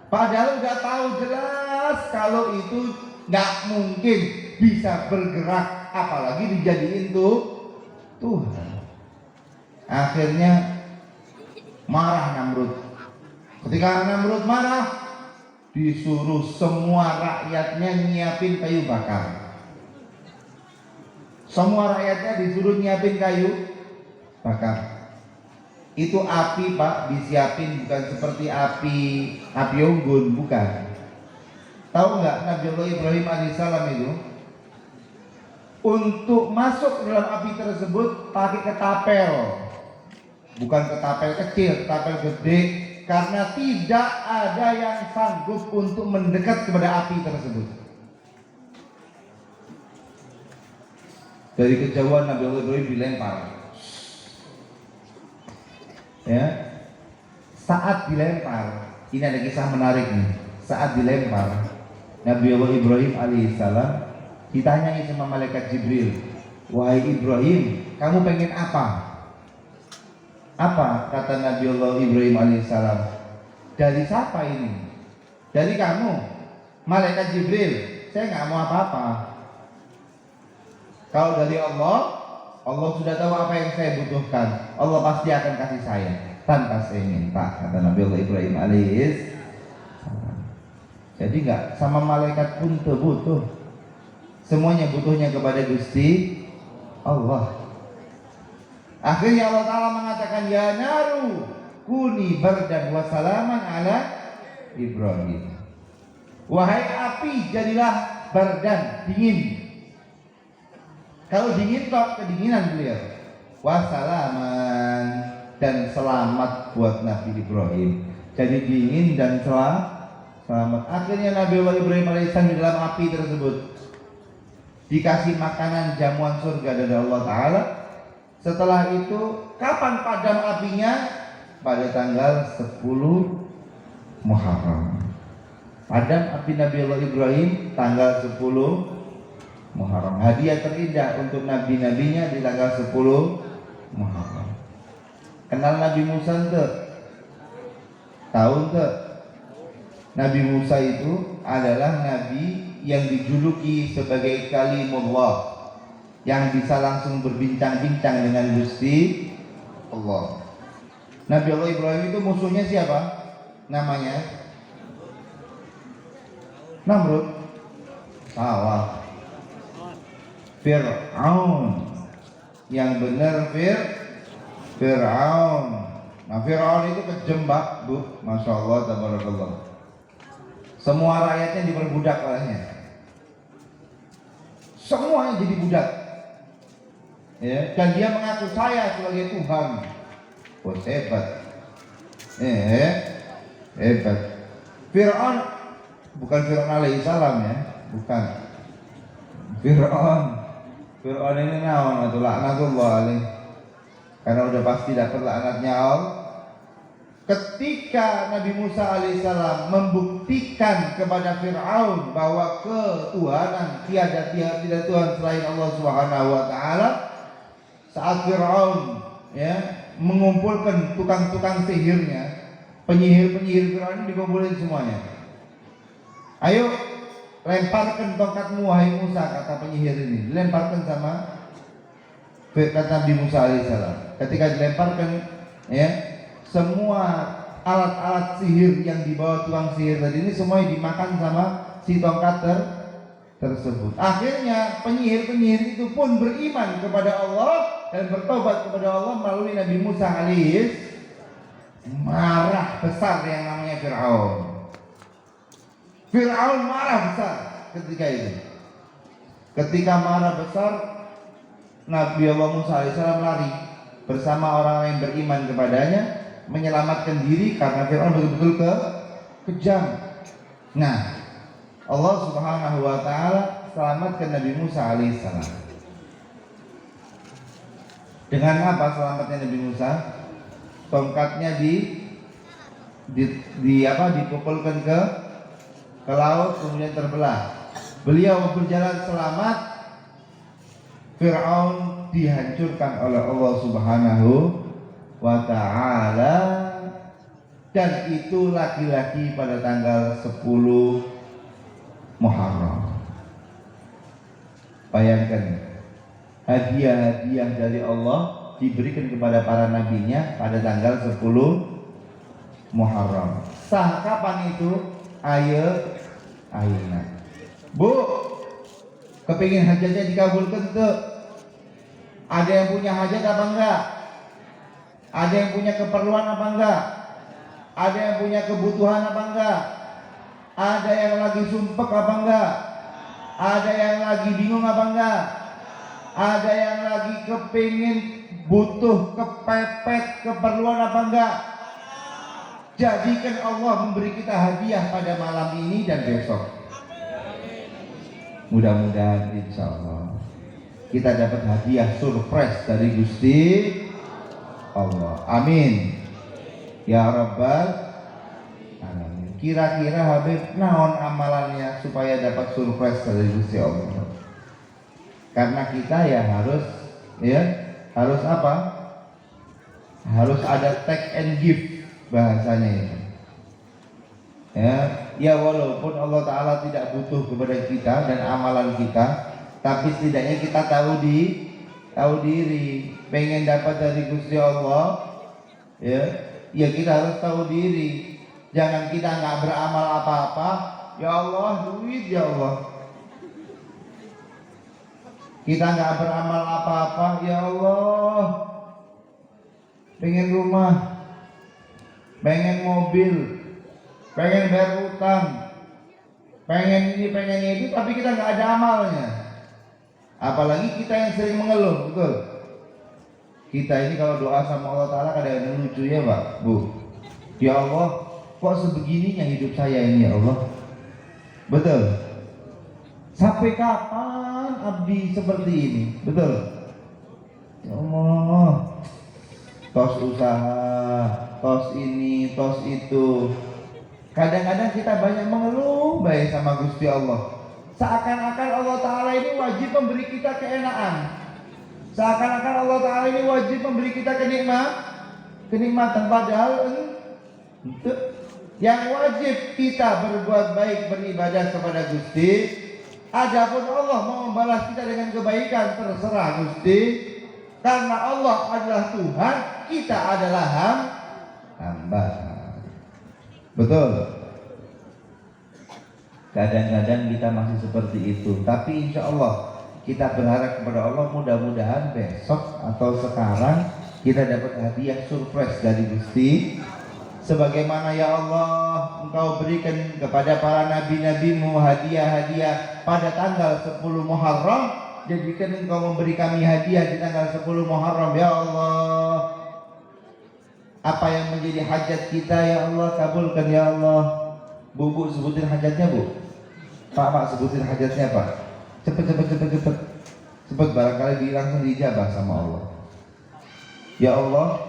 [SPEAKER 2] Padahal udah tahu jelas kalau itu nggak mungkin bisa bergerak, apalagi dijadiin Tuhan. Akhirnya marah Namrud. Ketika Namrud marah, disuruh semua rakyatnya nyiapin kayu bakar. Semua rakyatnya disuruh nyiapin kayu bakar. Itu api Pak, disiapin bukan seperti api unggun, bukan. Tahu nggak Nabi Allah Ibrahim alaihissalam itu untuk masuk ke dalam api tersebut pakai ketapel, bukan ketapel kecil, ketapel gede, karena tidak ada yang sanggup untuk mendekat kepada api tersebut. Dari kejauhan Nabi Allah Ibrahim dilempar. Ya, saat dilempar, ini ada kisah menarik nih. Saat dilempar, Nabi Allah Ibrahim alaihissalam ditanyai sama malaikat Jibril, wahai Ibrahim, kamu pengen apa? Apa kata Nabi Allah Ibrahim alaihissalam? Dari siapa ini? Dari kamu, malaikat Jibril. Saya nggak mau apa-apa. Kalau dari Allah, Allah sudah tahu apa yang saya butuhkan. Allah pasti akan kasih saya tanpa saya minta, kata Nabi Allah Ibrahim alaihissalam. Jadi nggak sama malaikat pun butuh. Semuanya butuhnya kepada Gusti Allah. Akhirnya Allah Ta'ala mengatakan, ya naru kuni bardan wa salaman ala Ibrahim. Wahai api, jadilah bardan, dingin. Kalau dingin kok kedinginan beliau. Wassalaman, dan selamat buat Nabi Ibrahim. Jadi dingin dan selamat. Akhirnya Nabi Allah Ibrahim alaihissalam di dalam api tersebut dikasih makanan jamuan surga dari Allah Ta'ala. Setelah itu kapan padam apinya? Pada tanggal 10 Muharram. Padam api Nabi Allah Ibrahim tanggal 10 Muharram. Hadiah terindah untuk nabi-nabinya di tanggal 10 Muharram. Kenal Nabi Musa enggak? Tahu enggak? Nabi Musa itu adalah nabi yang dijuluki sebagai kalimullah, yang bisa langsung berbincang-bincang dengan Gusti Allah. Nabi Allah Ibrahim itu musuhnya siapa? Namanya Namrud. Salah. Fir'aun. Yang benar Fir'aun. Nah, Fir'aun itu kejam, Pak, Bu. Masya Allah, tabarakallah. Semua rakyatnya diperbudak olehnya. Semuanya jadi budak. Ya, dan dia mengaku saya sebagai Tuhan. Oh, hebat. Hebat. Fir'aun bukan Fir'aun alaihissalam ya, bukan. Fir'aun ini naon atau laknatullah alaih. Karena udah pasti dapat laknatnya Allah. Ketika Nabi Musa alaihissalam membuktikan kepada Fir'aun bahwa ketuhanan tidak Tuhan selain Allah Subhanahu wa taala, saat Fir'aun ya mengumpulkan tukang-tukang sihirnya, penyihir Fir'aun dikumpulin semuanya. Ayo lemparkan tongkatmu wahai Musa, kata penyihir ini. Dilemparkan sama kata Nabi Musa alaihissalam. Ketika dilemparkan ya, semua alat-alat sihir yang dibawa tukang sihir tadi ini semuanya dimakan sama si tongkat tersebut. Akhirnya penyihir itu pun beriman kepada Allah dan bertobat kepada Allah melalui Nabi Musa alaihissalam. Marah besar yang namanya Fir'aun. Fir'aun marah besar ketika itu. Ketika marah besar, Nabi Allah Musa alaihissalam lari bersama orang yang beriman kepadanya, menyelamatkan diri karena Fir'aun betul-betul kejam. Nah, Allah Subhanahu wa taala selamatkan Nabi Musa alaihissalam. Dengan apa selamatnya Nabi Musa? Tongkatnya dipukulkan ke laut, kemudian terbelah. Beliau berjalan selamat. Fir'aun dihancurkan oleh Allah Subhanahu wa ta'ala, dan itu laki-laki pada tanggal 10 Muharram. Bayangkan hadiah-hadiah dari Allah diberikan kepada para nabinya pada tanggal 10 Muharram. Sah kapan itu? Ayeuna. Bu, kepingin hajatnya dikabulkan tuh? Ada yang punya hajat apa enggak? Ada yang punya keperluan apa enggak? Ada yang punya kebutuhan apa enggak? Ada yang lagi sumpek apa enggak? Ada yang lagi bingung apa enggak? Ada yang lagi kepingin butuh, kepepet, keperluan apa enggak? Jadikan Allah memberi kita hadiah pada malam ini dan besok. Mudah-mudahan insya Allah kita dapat hadiah surprise dari Gusti Allah. Amin. Ya Rabbal Alamin. Kira-kira Habib naon amalannya supaya dapat surprise dari Gusti Allah? Karena kita harus apa? Harus ada take and give bahasanya itu. Ya walaupun Allah Ta'ala tidak butuh kepada kita dan amalan kita, tapi setidaknya kita tahu diri. Pengen dapat dari Gusti Allah, ya kita harus tahu diri. Jangan kita nggak beramal apa-apa. Ya Allah, duit ya Allah. Kita nggak beramal apa-apa. Ya Allah, pengen rumah, pengen mobil, pengen bayar utang, pengen ini, pengen itu, tapi kita nggak ada amalnya. Apalagi kita yang sering mengeluh, betul? Kita ini kalau doa sama Allah Ta'ala kadang-kadang lucu ya Pak, Bu. Ya Allah, kok sebegininya hidup saya ini ya Allah? Betul? Sampai kapan abdi seperti ini? Betul? Ya Allah, tos usaha, tos ini, tos itu. Kadang-kadang kita banyak mengeluh baik sama Gusti Allah. Seakan-akan Allah Ta'ala ini wajib memberi kita keenaan. Seakan-akan Allah Ta'ala ini wajib memberi kita kenikmatan. Padahal yang wajib kita berbuat baik, beribadah kepada Gusti. Adapun Allah mau membalas kita dengan kebaikan, terserah Gusti. Karena Allah adalah Tuhan, kita adalah hamba. Betul. Kadang-kadang kita masih seperti itu, tapi insya Allah kita berharap kepada Allah, mudah-mudahan besok atau sekarang kita dapat hadiah surprise dari Gusti. Sebagaimana ya Allah Engkau berikan kepada para nabi-nabimu hadiah-hadiah pada tanggal 10 Muharram, jadikan Engkau memberi kami hadiah di tanggal 10 Muharram ya Allah. Apa yang menjadi hajat kita ya Allah, kabulkan ya Allah. Bu sebutin hajatnya Bu. Pak sebutin hajatnya Pak. Cepet barangkali langsung dijabah sama Allah. Ya Allah,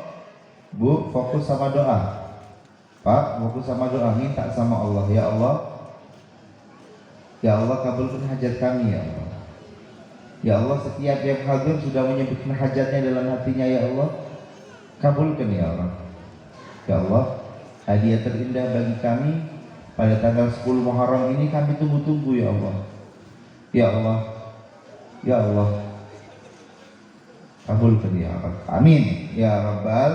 [SPEAKER 2] Bu fokus sama doa. Pak fokus sama doa, minta sama Allah. Ya Allah kabulkan hajat kami ya Allah. Ya Allah, setiap yang hadir sudah menyebutkan hajatnya dalam hatinya ya Allah, kabulkan ya Allah. Ya Allah, hadiah terindah bagi kami pada tanggal 10 Muharram ini kami tunggu-tunggu ya Allah. Ya Allah, ya Allah, kabulkan ya Allah. Amin ya Rabbal.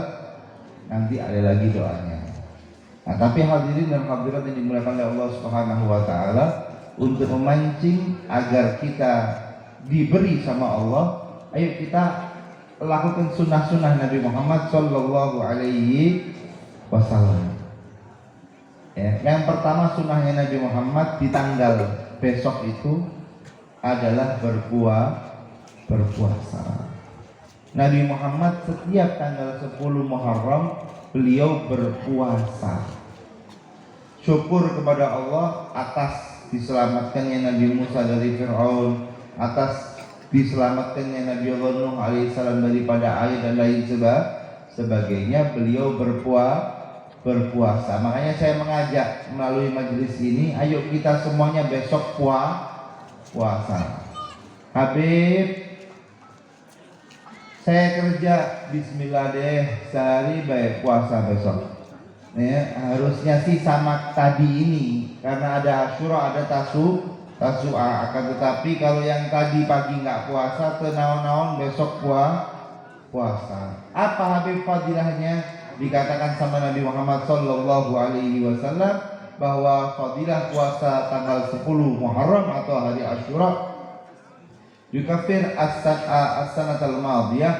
[SPEAKER 2] Nanti ada lagi doanya. Nah, tapi hadirin dan hadirat yang dimuliakan oleh Allah Subhanahu wa Ta'ala, untuk memancing agar kita diberi sama Allah, ayo kita lakukan sunnah-sunnah Nabi Muhammad Sallallahu Alaihi Wasallam. Yang pertama sunnahnya Nabi Muhammad di tanggal besok itu adalah berpuasa. Nabi Muhammad setiap tanggal 10 Muharram beliau berpuasa. Syukur kepada Allah atas diselamatkannya Nabi Musa dari Fir'aun, atas diselamatkannya Nabi Allah Nuh alaihissalam daripada air dan lain sebagainya. Beliau berpuasa. Makanya saya mengajak melalui majelis ini, ayo kita semuanya besok puasa. Habib, saya kerja, bismillah deh, sehari baik puasa besok. Harusnya sih sama tadi ini, karena ada Asyura, ada Tasu'a. Akan tetapi kalau yang tadi pagi nggak puasa, tenaon-naon besok puasa. Apa Habib fadilahnya? Dikatakan sama Nabi Muhammad sallallahu alaihi wasallam bahwa fadilah puasa tanggal 10 Muharram atau hari Asyura yukafir as-sanatal madiyah,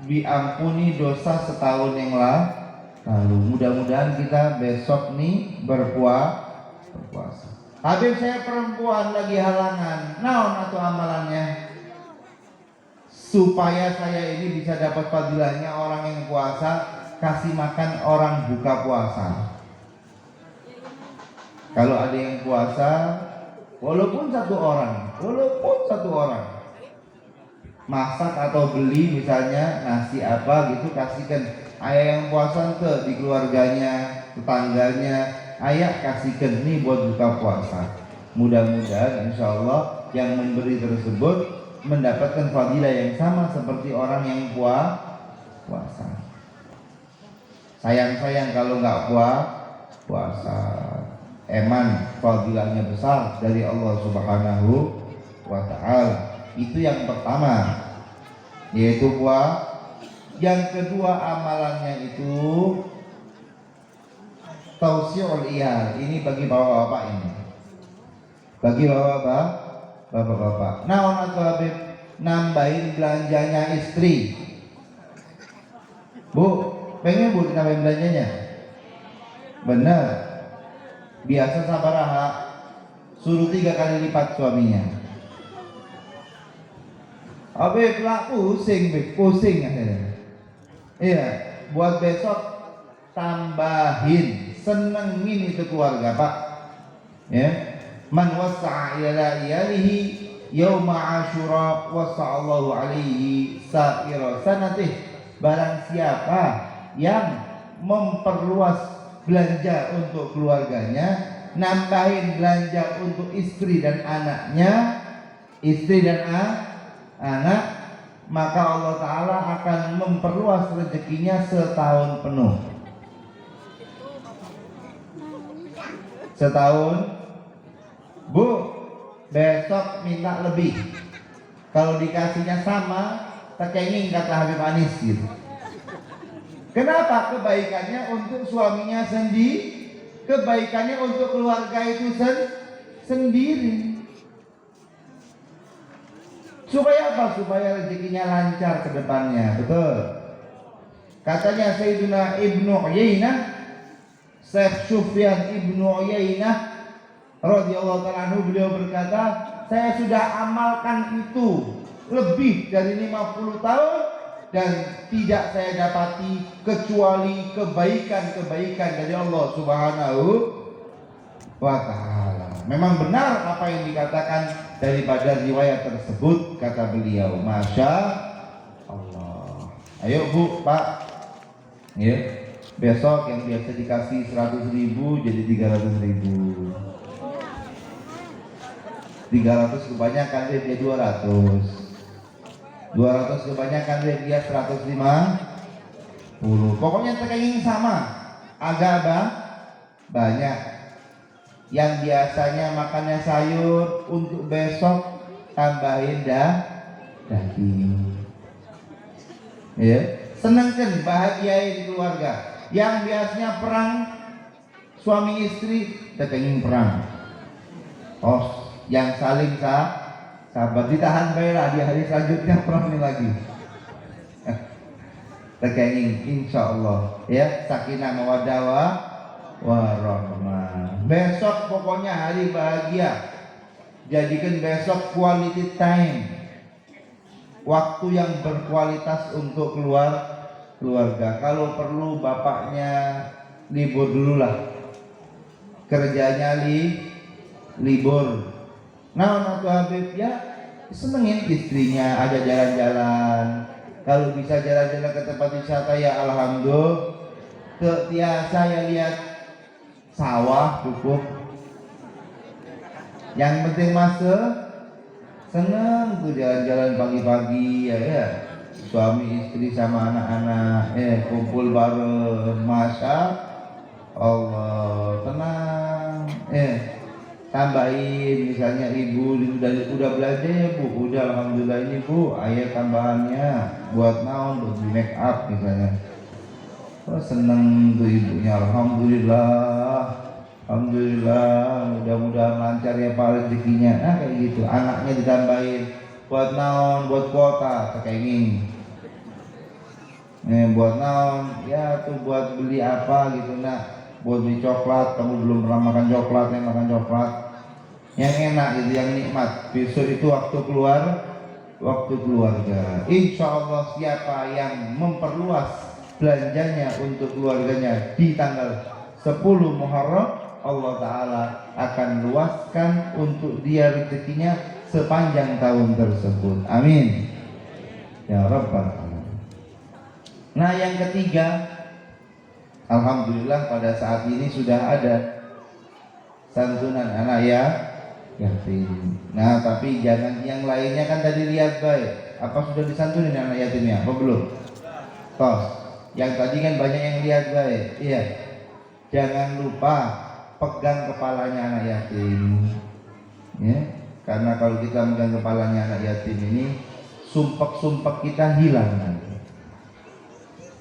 [SPEAKER 2] diampuni dosa setahun yang lalu. Mudah-mudahan kita besok nih berpuasa. Habib, saya perempuan lagi halangan, naon atau amalannya supaya saya ini bisa dapat fadilahnya orang yang puasa, kasih makan orang buka puasa. Kalau ada yang puasa, walaupun satu orang masak atau beli misalnya nasi apa gitu, kasihkan. Ayah yang puasa ke di keluarganya, tetangganya, ayah kasihkan nih buat buka puasa. Mudah-mudahan insya Allah yang memberi tersebut mendapatkan fadilah yang sama seperti orang yang puasa. Sayang kalau nggak puasa. Eman fadilahnya besar dari Allah Subhanahu wa ta'ala. Itu yang pertama, yaitu puasa. Yang kedua amalannya itu tausiul iyal. Ini bagi bapak-bapak ini. Bagi bapak-bapak. Naon atuh Habib? Nambahin belanjanya istri. Bu, pengen bu nambahin belanjanya? Benar. Biasa sabaraha suruh 3 kali lipat suaminya. Habib lah pusing akhirnya. Iya, buat besok tambahin, senengin itu keluarga Pak. Ya, man wasa'a ila iyalihi yauma Asyura wasa'allahu alaihi sa'ira sanatih. Barang siapa yang memperluas belanja untuk keluarganya, nambahin belanja untuk istri dan anaknya, anak, maka Allah Ta'ala akan memperluas rezekinya setahun penuh. Setahun. Bu, besok minta lebih. Kalau dikasihnya sama, tekenging kata Habib Anis gitu. Kenapa? Kebaikannya untuk suaminya sendiri, kebaikannya untuk keluarga itu sendiri. Supaya apa? Supaya rezekinya lancar ke depannya. Betul. Katanya Sayyidina Ibnu Uyainah, Syekh Sufyan Ibnu Uyainah radhiyallahu ta'ala anhu, beliau berkata, saya sudah amalkan itu lebih dari 50 tahun dan tidak saya dapati kecuali kebaikan-kebaikan dari Allah Subhanahu wa ta'ala. Memang benar apa yang dikatakan daripada riwayat tersebut, kata beliau, Masya Allah. Ayo Bu, Pak, ya, besok yang biasa dikasih 100.000 jadi 300.000. 300 kebanyakan dia 200. 200 kebanyakan dia 150. Pokoknya tekenging sama, agak banyak. Yang biasanya makannya sayur, untuk besok tambahin daging. Ya, senengkan, bahagiain keluarga. Yang biasanya perang suami istri, tekenging perang. Oh, yang saling sabar, ditahan baiklah, di hari selanjutnya perang ini lagi. Tekenging insyaallah ya, sakinah mawaddah warahmah. Besok pokoknya hari bahagia. Jadikan besok quality time, waktu yang berkualitas untuk keluarga. Kalau perlu bapaknya libur dulu lah, kerjanya libur. Nah, untuk Habib ya senengin istrinya, ada jalan-jalan. Kalau bisa jalan-jalan ke tempat wisata ya alhamdulillah. Saya lihat sawah cukup. Yang penting seneng tuh jalan-jalan pagi-pagi ya. Suami istri sama anak-anak kumpul bareng, Masya Allah, tenang. tambahin, misalnya ibu udah belanja ya bu, udah alhamdulillah ini bu, ayah tambahannya buat naon, buat di make up misalnya. Oh, seneng tuh ibunya, alhamdulillah, mudah-mudahan lancar ya pak rezekinya. Nah kayak gitu, anaknya ditambahin buat naon, buat kuota, kekenging. Buat naon, ya tuh buat beli apa gitu nak. Buat beli coklat, kamu belum pernah makan coklat, yang makan coklat yang enak gitu, yang nikmat. Besok itu waktu keluarga. Insya Allah siapa yang memperluas belanjanya untuk keluarganya di tanggal 10 Muharram, Allah Ta'ala akan luaskan untuk dia rezekinya sepanjang tahun tersebut. Amin ya Rabbal Alamin. Nah yang ketiga, alhamdulillah pada saat ini sudah ada santunan anak yatim. Nah tapi jangan yang lainnya, kan tadi lihat baik, apa sudah disantunin anak yatimnya? Apa belum? Tos. Yang tadi kan banyak yang lihat baik. Iya. Jangan lupa pegang kepalanya anak yatim. Ya. Karena kalau kita megang kepalanya anak yatim ini, sumpek-sumpek kita hilang nanti.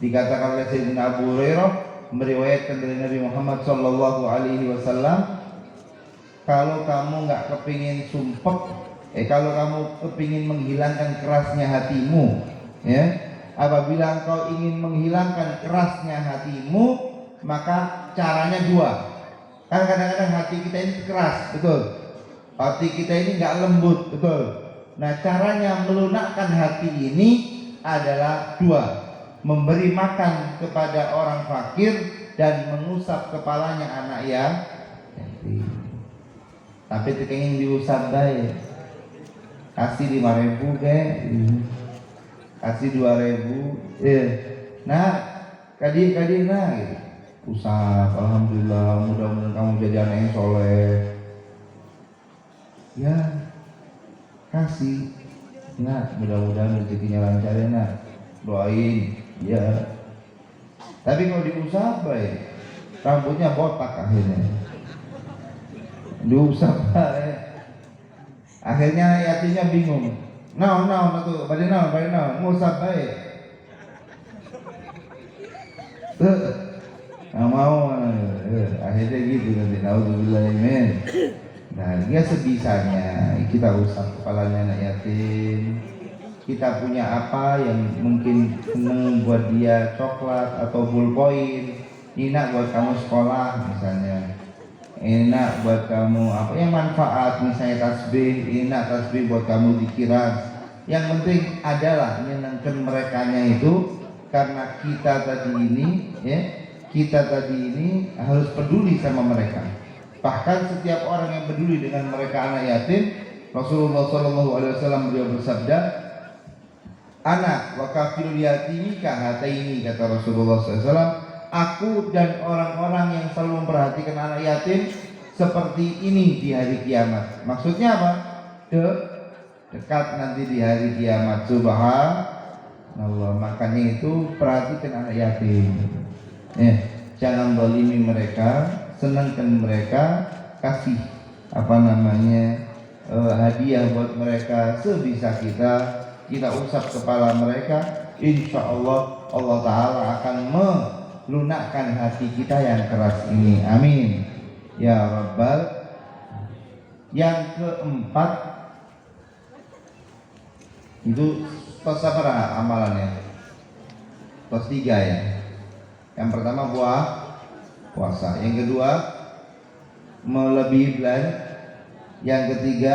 [SPEAKER 2] Dikatakan oleh Sayyidina Abu Hurairah, meriwayatkan dari Nabi Muhammad Sallallahu Alaihi Wasallam, kalau kamu nggak kepingin sumpek, kalau kamu kepingin menghilangkan kerasnya hatimu, ya, apabila engkau ingin menghilangkan kerasnya hatimu, maka caranya dua. Kan kadang-kadang hati kita ini keras, betul. Hati kita ini nggak lembut, betul. Nah, caranya melunakkan hati ini adalah dua: memberi makan kepada orang fakir dan mengusap kepalanya anak yatim. Tapi tekengin diusap baik, kasih 5.000 ke, kasih 2.000, nah kadi nah gitu. Usap, alhamdulillah, mudah-mudahan kamu jadi anak yang soleh. Ya, kasih, nah mudah-mudahan rezekinya lancar ya nak, doain, ya. Tapi kalau diusap baik, rambutnya botak akhirnya. Diusap akhirnya yatimnya bingung. Naon tuh, bade naon, ngusap baik. Nggak mau, akhirnya gitu nanti. Naudzubillah min. Nah, dia sebisanya kita usap kepalanya anak yatim. Kita punya apa yang mungkin seneng buat dia, coklat atau ballpoint, enak buat kamu sekolah misalnya. Enak buat kamu apa yang manfaat, misalnya tasbih, enak tasbih buat kamu dikiran. Yang penting adalah menyenangkan merekanya itu, karena kita tadi ini harus peduli sama mereka. Bahkan setiap orang yang peduli dengan mereka anak yatim, Rasulullah SAW beliau bersabda, anak wa kafirul yatimi kahataini, kata Rasulullah SAW, aku dan orang-orang yang selalu memperhatikan anak yatim seperti ini di hari kiamat. Maksudnya apa? Dekat nanti di hari kiamat. Subhanallah. Makanya itu perhatikan anak yatim. Jangan zalimi mereka, senangkan mereka, kasih hadiah buat mereka sebisa kita usap kepala mereka. Insya Allah Allah Ta'ala akan lunakkan hati kita yang keras ini. Amin ya Rabbal. Yang keempat itu tos apa amalannya? Tos 3 ya. Yang pertama puasa. Yang kedua melebihi belanja. Yang ketiga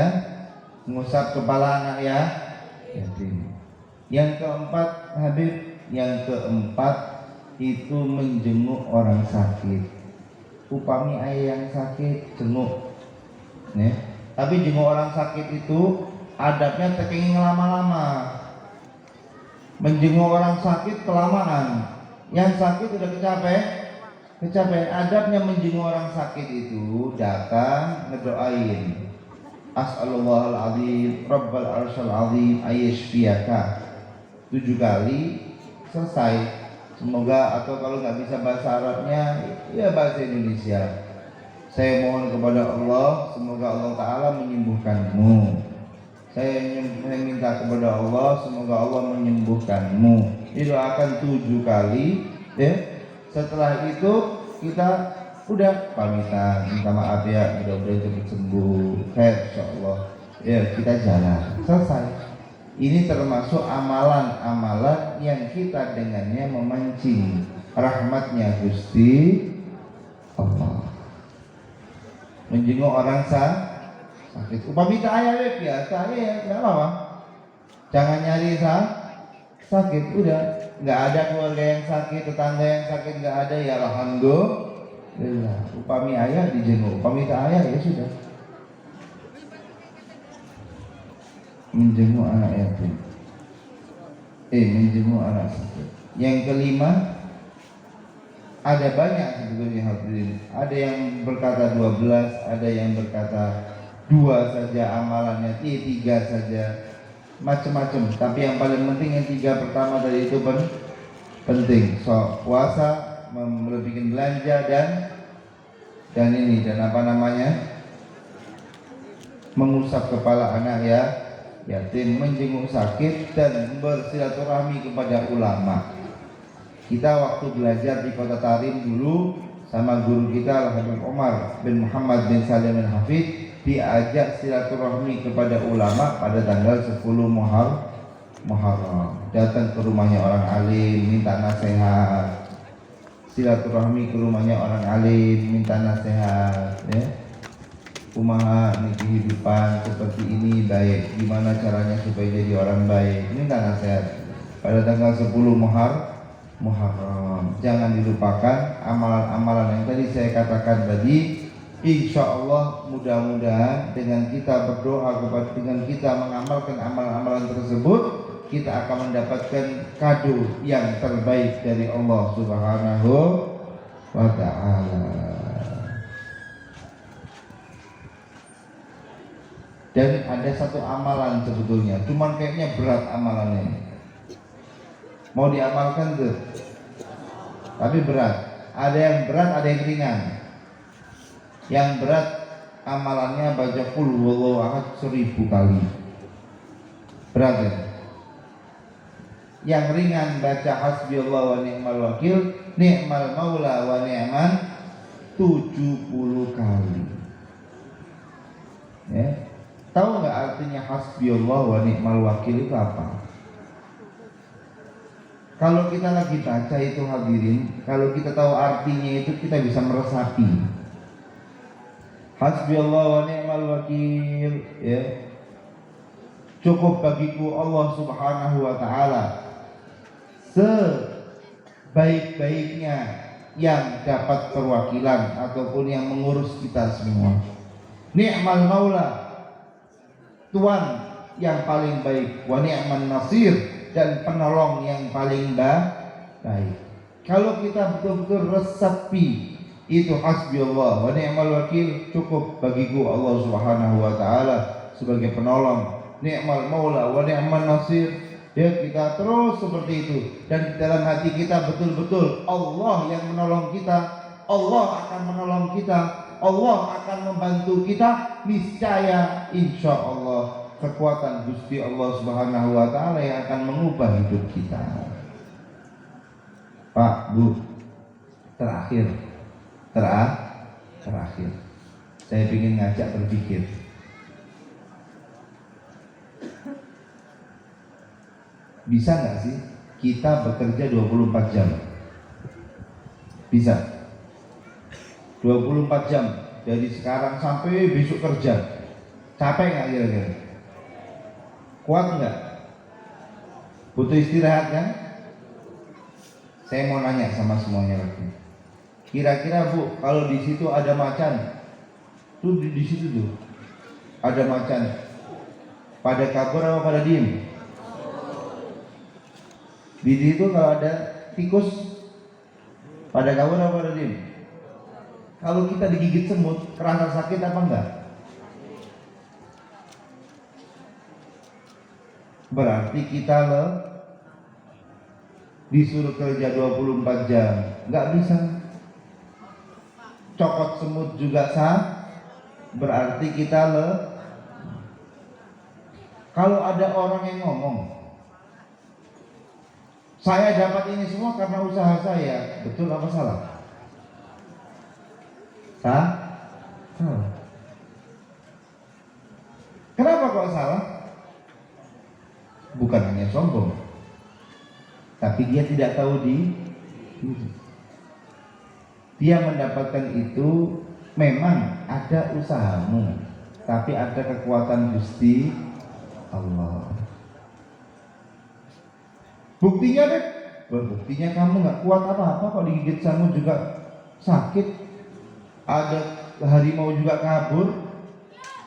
[SPEAKER 2] ngusap kepala anak yatim. Yang keempat itu menjenguk orang sakit. Upami ayah yang sakit, jenguk. Tapi jenguk orang sakit itu adabnya tekengin lama-lama. Menjenguk orang sakit kelamaan. Yang sakit udah kecapean. Adabnya menjenguk orang sakit itu datang ngedoain. As'alullahal azim, Rabbal arsyal azim, ayyashfiyaka. 7 kali selesai. Semoga, atau kalau nggak bisa bahasa Arabnya, ya bahasa Indonesia. Saya mohon kepada Allah, semoga Allah Ta'ala menyembuhkanmu. Saya minta kepada Allah, semoga Allah menyembuhkanmu. Didoakan 7 kali, ya. Setelah itu kita udah pamitan, minta maaf ya, mudah-mudahan cepat sembuh, insyaallah. Ya, kita jalan, selesai. Ini termasuk amalan-amalan yang kita dengannya memancing rahmatnya Gusti Allah. Menjenguk orang sakit. Upami tak ayah biasa ya, nggak apa-apa. Jangan nyari sakit, udah. Nggak ada keluarga yang sakit, tetangga yang sakit, nggak ada ya alhamdulillah. Upami ayah dijenguk, upami tak ayah ya sudah. Menjenguk anak yatim, menjenguk anak sakit. Yang kelima, ada banyak sebetulnya hadirin. Ada yang berkata 12, ada yang berkata 2 saja amalannya, 3 saja, macam-macam. Tapi yang paling penting yang 3 pertama tadi itu penting. So, puasa, melebihkan belanja dan apa namanya, mengusap kepala anak yatim, menjenguk sakit, dan bersilaturahmi kepada ulama. Kita waktu belajar di Kota Tarim dulu sama guru kita Habib Umar bin Muhammad bin Salim bin Hafid, diajak silaturahmi kepada ulama pada tanggal 10 Muharram. Datang ke rumahnya orang alim, minta nasihat. Silaturahmi ke rumahnya orang alim, minta nasihat, ya. Kumaha nih kehidupan seperti ini baik, gimana caranya supaya jadi orang baik, minta nasihat. Pada tanggal 10 Muharram. Jangan dilupakan amalan-amalan yang tadi saya katakan tadi. Insya Allah mudah-mudahan dengan kita berdoa dengan kita mengamalkan amalan-amalan tersebut, kita akan mendapatkan kado yang terbaik dari Allah Subhanahu wa Ta'ala. Dan ada satu amalan sebetulnya, cuman kayaknya berat amalannya. Mau diamalkan tuh, tapi berat. Ada yang berat, ada yang ringan. Yang berat amalannya baca qul huwallahu ahad 1000 kali. Berat ya. Yang ringan baca hasbiyallahu wa ni'mal wakil, ni'mal maula wa ni'man 70 kali. Ya. Tahu nggak artinya hasbiyallahu wa ni'mal wakil itu apa? Kalau kita lagi baca itu hadirin, kalau kita tahu artinya itu kita bisa meresapi. Hasbiyallahu wa ni'mal wakil, ya. Cukup bagiku Allah Subhanahu wa Ta'ala sebaik-baiknya yang dapat perwakilan ataupun yang mengurus kita semua. Ni'mal maula, Tuhan yang paling baik, wa ni'man nasir, dan penolong yang paling baik. Kalau kita betul-betul resapi itu hasbiyallah wa ni'mal wakil, cukup bagiku Allah Subhanahu wa Ta'ala sebagai penolong, ni'mal maula wa ni'man nasir, ya, kita terus seperti itu. Dan dalam hati kita betul-betul Allah yang menolong kita, Allah akan menolong kita, Allah akan membantu kita, niscaya insya Allah kekuatan Gusti Allah Subhanahu wa Ta'ala yang akan mengubah hidup kita. Pak, Bu, terakhir saya ingin ngajak berpikir. Bisa nggak sih kita bekerja 24 jam? Bisa 24 jam dari sekarang sampai besok kerja. Capek nggak kira-kira? Kuat nggak? Butuh istirahat kan? Saya mau nanya sama semuanya lagi. Kira-kira Bu, kalau di situ ada macan, tuh di situ tuh ada macan, pada kabur apa pada diem? Di situ kalau ada tikus, pada kabur apa pada diem? Kalau kita digigit semut, kerasa sakit apa enggak? Berarti kita disuruh kerja 24 jam, nggak bisa. cokot semut juga berarti kita Kalau ada orang yang ngomong, saya dapat ini semua karena usaha saya, betul apa salah? Salah. Kenapa kok salah? Bukan hanya sombong, tapi dia tidak tahu dia mendapatkan itu memang ada usahamu, tapi ada kekuatan Gusti Allah. Buktinya deh, buktinya kamu nggak kuat apa-apa kok digigit samut juga sakit. Ada harimau juga kabur,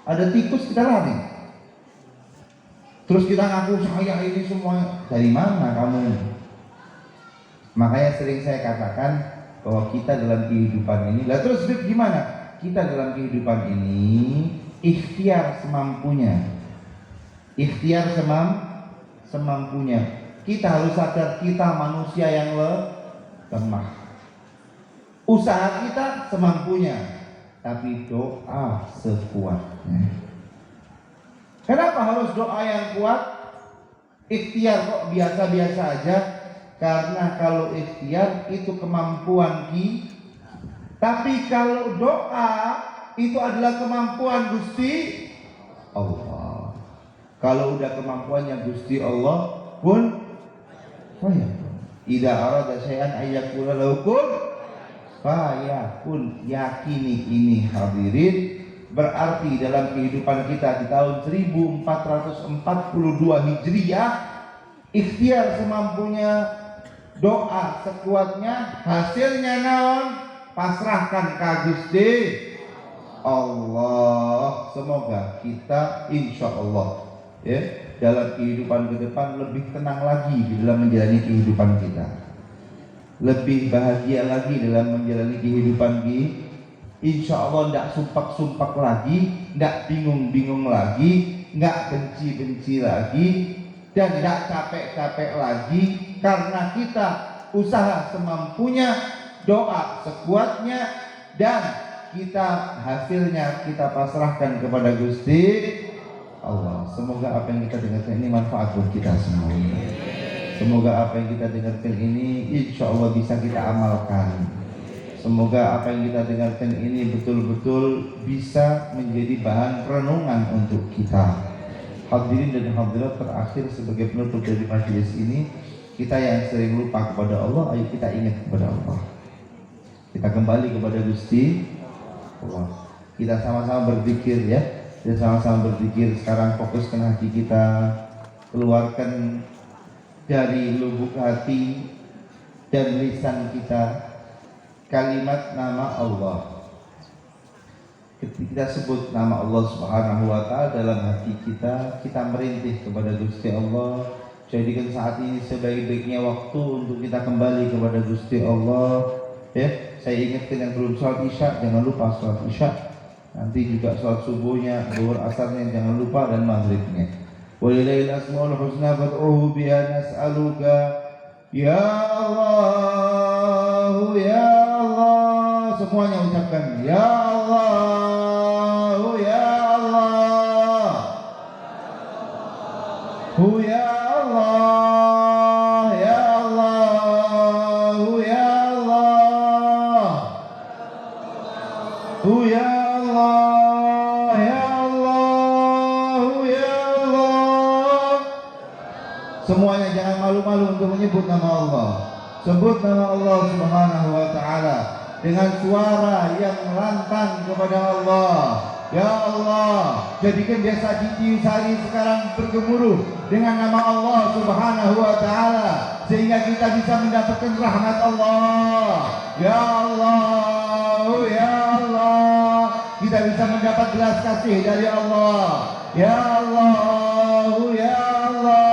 [SPEAKER 2] ada tikus kita lari. Terus kita ngaku saya ini semua, dari mana kamu? Makanya sering saya katakan bahwa kita dalam kehidupan ini, lah terus gimana? Kita dalam kehidupan ini ikhtiar semampunya. Ikhtiar semampunya. Kita harus sadar kita manusia yang lemah. Usaha kita semampunya, tapi doa sekuatnya. Kenapa harus doa yang kuat? Ikhtiar kok biasa-biasa aja. Karena kalau ikhtiar itu kemampuan kita, tapi kalau doa itu adalah kemampuan Gusti Allah. Kalau udah kemampuannya Gusti Allah pun idza arada syai'an ayyakula lahu kun fayakun. Yakini ini hadirin, berarti dalam kehidupan kita di tahun 1442 Hijriah, ikhtiar semampunya, doa sekuatnya, hasilnya naon? Pasrahkan ka Gusti Allah. Semoga kita insya Allah ya dalam kehidupan ke depan lebih tenang lagi di dalam menjalani kehidupan kita, lebih bahagia lagi dalam menjalani kehidupan kita. Insya Allah tidak sumpak-sumpak lagi, tidak bingung-bingung lagi, tidak benci-benci lagi, dan tidak capek-capek lagi, karena kita usaha semampunya, doa sekuatnya, dan kita hasilnya kita pasrahkan kepada Gusti Allah. Semoga apa yang kita dengarkan ini manfaat buat kita semua. Semoga apa yang kita dengarkan ini insya Allah bisa kita amalkan. Semoga apa yang kita dengarkan ini betul-betul bisa menjadi bahan renungan untuk kita. Hadirin dan hadirat, terakhir sebagai penutup dari majelis ini, kita yang sering lupa kepada Allah, ayo kita ingat kepada Allah. Kita kembali kepada Gusti Allah. Kita sama-sama berzikir ya. Kita sama-sama berzikir. Sekarang fokuskan hati kita, keluarkan dari lubuk hati dan lisan kita kalimat nama Allah. Ketika kita sebut nama Allah Subhanahu wa Ta'ala dalam hati kita, kita merintih kepada Gusti Allah. Jadikan saat ini sebaik-baiknya waktu untuk kita kembali kepada Gusti Allah. Ya, saya ingatkan yang belum sholat isya, jangan lupa sholat isya. Nanti juga sholat subuhnya, zuhur, asarnya jangan lupa, dan maghribnya. Walillahil asmaul husna fad'uhu biha nas'aluka ya Allah, ya Allah. Semuanya ucapkan ya Allah, ya Allah, ya Allah, ya Allah, ya Allah, ya Allah, ya Allah, ya Allah. Semuanya jangan malu-malu untuk menyebut nama Allah. Sebut nama Allah Subhanahu wa Ta'ala dengan suara yang lantang kepada Allah. Ya Allah, jadikan desa Citiusari sekarang bergemuruh dengan nama Allah Subhanahu wa Ta'ala, sehingga kita bisa mendapatkan rahmat Allah. Ya Allah, ya Allah, kita bisa mendapat belas kasih dari Allah. Ya Allah, ya Allah.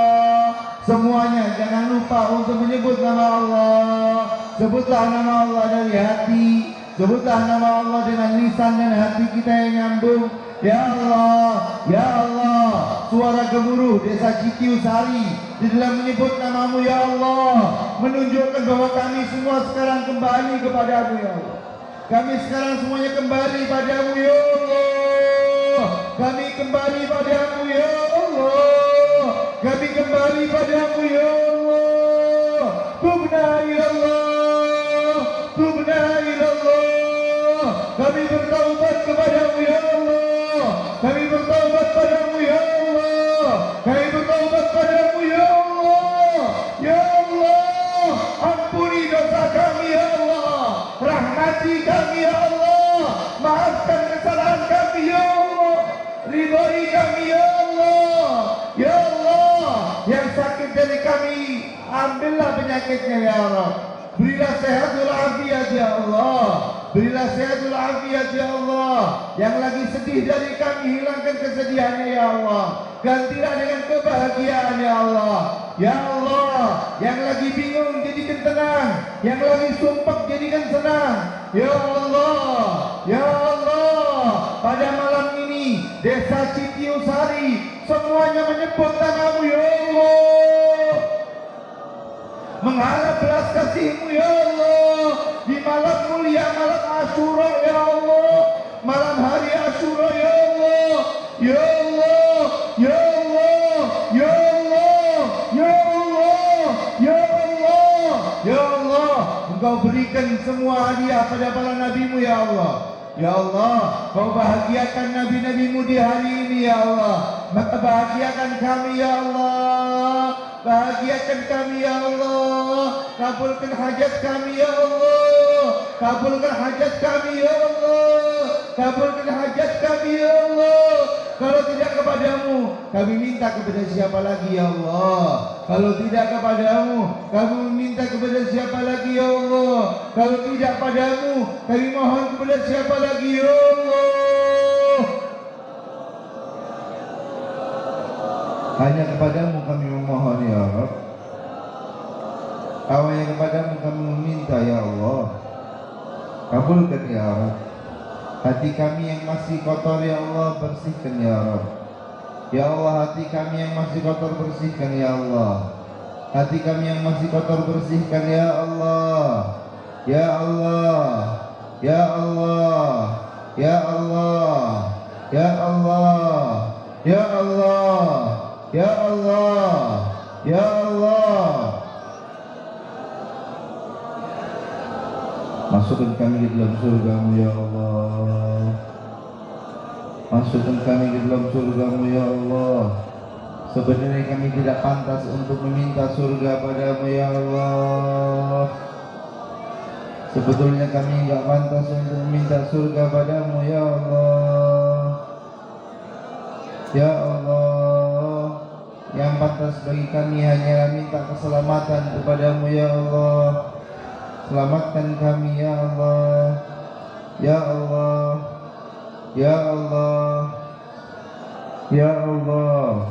[SPEAKER 2] Semuanya jangan lupa untuk menyebut nama Allah. Sebutlah nama Allah dari hati, sebutlah nama Allah dengan lisan dan hati kita yang nyambung. Ya Allah, ya Allah. Suara gemuruh desa Citiusari di dalam menyebut namamu ya Allah, menunjukkan bahwa kami semua sekarang kembali kepadamu ya Allah. Kami sekarang semuanya kembali padamu ya Allah. Kami kembali padamu ya Allah. Kami kembali padamu ya Allah. Tubna ilallah, tubna ilallah. Kami bertaubat kepadamu ya Allah. Kami bertaubat padamu ya Allah. Kami bertaubat padamu ya Allah. Ya Allah, ampuni dosa kami ya Allah. Rahmati kami ya Allah. Maafkan kesalahan kami ya Allah. Ridhoi kami ya Allah. Ya Allah, yang sakit dari kami, ambillah penyakitnya ya Allah. Berilah sehatul afiat ya Allah. Berilah sehatul afiat ya Allah. Yang lagi sedih dari kami, hilangkan kesedihannya ya Allah. Gantilah dengan kebahagiaan ya Allah. Ya Allah, yang lagi bingung jadikan tenang, yang lagi sumpah jadikan senang. Ya Allah, ya Allah, pada malam ini Desa Citiusari semuanya menyebut namamu ya Allah. Mengharap belas kasih-Mu ya Allah di malam mulia, malam Asyura ya Allah, malam hari Asyura ya Allah. Ya Allah, ya Allah, ya Allah, ya Allah, ya Allah, ya Allah, Engkau berikan semua hadiah pada para nabi-Mu ya Allah. Ya Allah, Kau bahagiakan nabi-nabi-Mu di hari ini ya Allah. Maka bahagiakan kami ya Allah. Bahagiakan kami ya Allah. Kabulkan hajat kami ya Allah. Kabulkan hajat kami ya Allah. Kabulkan hajat kami ya Allah. Kalau tidak kepadamu, kami minta kepada siapa lagi ya Allah? Kalau tidak kepadamu, kami minta kepada siapa lagi ya Allah? Kalau tidak padamu, kami mohon kepada siapa lagi ya Allah? Hanya kepadamu kami memohon ya Rabb. Hanya kepadamu kami meminta ya Allah. Kabulkan ya Rabb. Hati kami yang masih kotor ya Allah, bersihkan ya Rabb. Ya Allah, hati kami yang masih kotor bersihkan ya Allah. Hati kami yang masih kotor bersihkan ya Allah. Ya Allah, ya Allah, ya Allah, ya Allah, ya Allah, ya Allah, ya Allah. Masukkan kami ke dalam surga-Mu ya Allah. Masukkan kami ke dalam surga-Mu ya Allah. Sebenarnya kami tidak pantas untuk meminta surga padamu ya Allah. Sebetulnya kami tidak pantas untuk meminta surga padamu ya Allah. Ya Allah, yang pantas bagi kami hanyalah minta keselamatan kepadamu ya Allah. Selamatkan kami ya Allah. Ya Allah, ya Allah, ya Allah,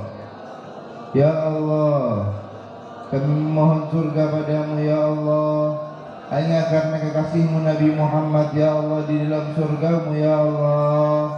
[SPEAKER 2] ya Allah. Kami mohon surga padamu ya Allah. Hanya karena kekasih-Mu Nabi Muhammad ya Allah, di dalam surga-Mu ya Allah.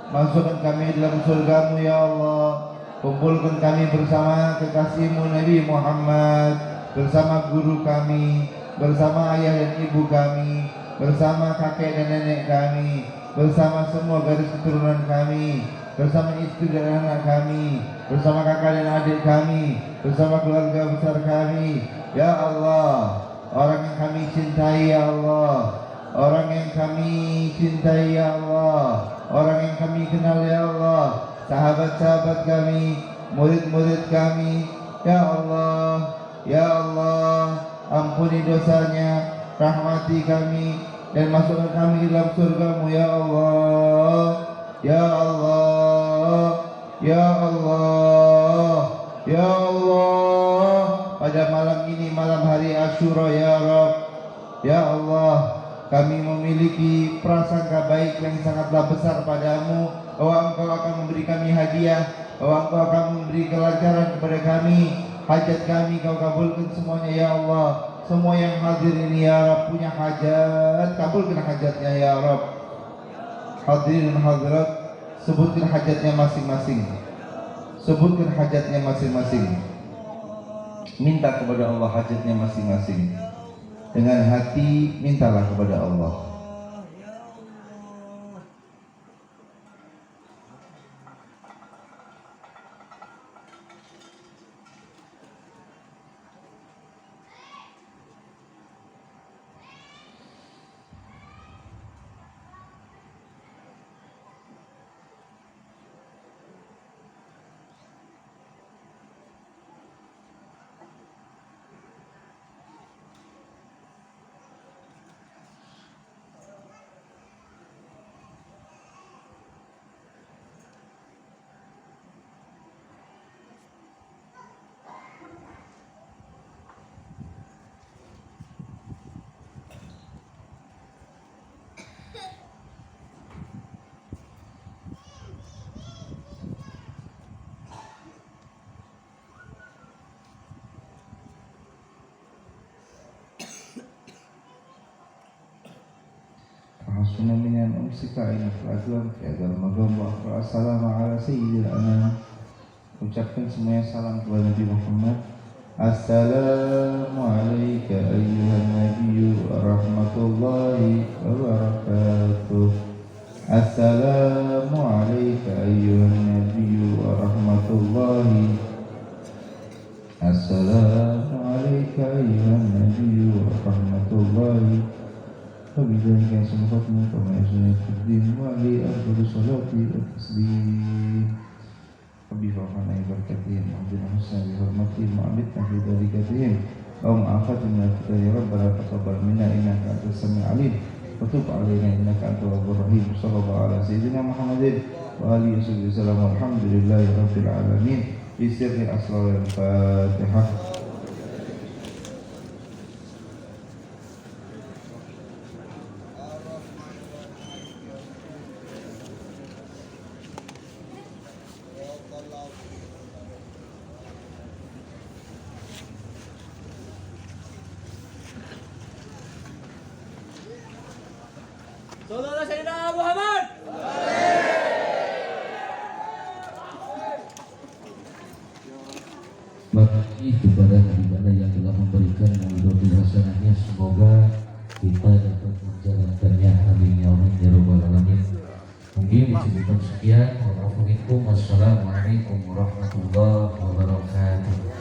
[SPEAKER 2] Masukkan kami dalam surga-Mu ya Allah. Kumpulkan kami bersama kekasih-Mu Nabi Muhammad, bersama guru kami, bersama ayah dan ibu kami, bersama kakek dan nenek kami, bersama semua garis keturunan kami, bersama istri dan anak kami, bersama kakak dan adik kami, bersama keluarga besar kami. Ya Allah, orang yang kami cintai ya Allah, orang yang kami cintai ya Allah, orang yang kami kenal ya Allah, sahabat-sahabat kami, murid-murid kami. Ya Allah, ya Allah, ampuni dosanya, rahmati kami, dan masukkan kami ke dalam surga-Mu ya Allah. Ya Allah, ya Allah, ya Allah. Pada malam ini, malam hari Asyura ya Rabb, ya Allah, kami memiliki prasangka baik yang sangatlah besar padamu, bahwa Engkau akan memberi kami hadiah, bahwa Engkau akan memberi kelancaran kepada kami. Hajat kami Kau kabulkan semuanya ya Allah. Semua yang hadir ini ya Rabb punya hajat, kabulkan hajatnya ya Rabb. Hadirin dan hadirat, sebutkan hajatnya masing-masing. Sebutkan hajatnya masing-masing. Minta kepada Allah hajatnya masing-masing. Dengan hati mintalah kepada Allah. وسنة من أمسك عينك الأكرم في هذا المقام وأقرأ السلام على سيد الأنام. Ucapkan semuanya salam kepada Nabi Muhammad. Assalamualaikum ayyuhan nabiyyu warahmatullahi wabarakatuh. Assalamualaikum ayyuhan nabiyyu warahmatullahi. Assalamualaikum ayyuhan nabiyyu warahmatullahi. Wabillahi sumfatmu kama yasunifuddin wa li afdalu salati wa taslim. وبفرحنا بركتهم وعندنا حسنا بحرمتهم وعمتنا في ذلكتهم اللهم عافاتنا الفتن يا رب لا تقبل منا انك انت السميع العليم وتب علينا انك انت الغفور الرحيم صلى الله على سيدنا محمد واله وصحبه وسلم والحمد لله رب العالمين في سر اسرار الفاتحه.
[SPEAKER 3] Saudara Sayyidina Muhammad.
[SPEAKER 1] Bagi kepada ibadah yang telah memberikan mudhatul hasanahnya, semoga kita dapat menjalankannya. Amin ya rabbal alamin. Mungkin disebutkan sekian. Wassalamualaikum warahmatullahi wabarakatuh.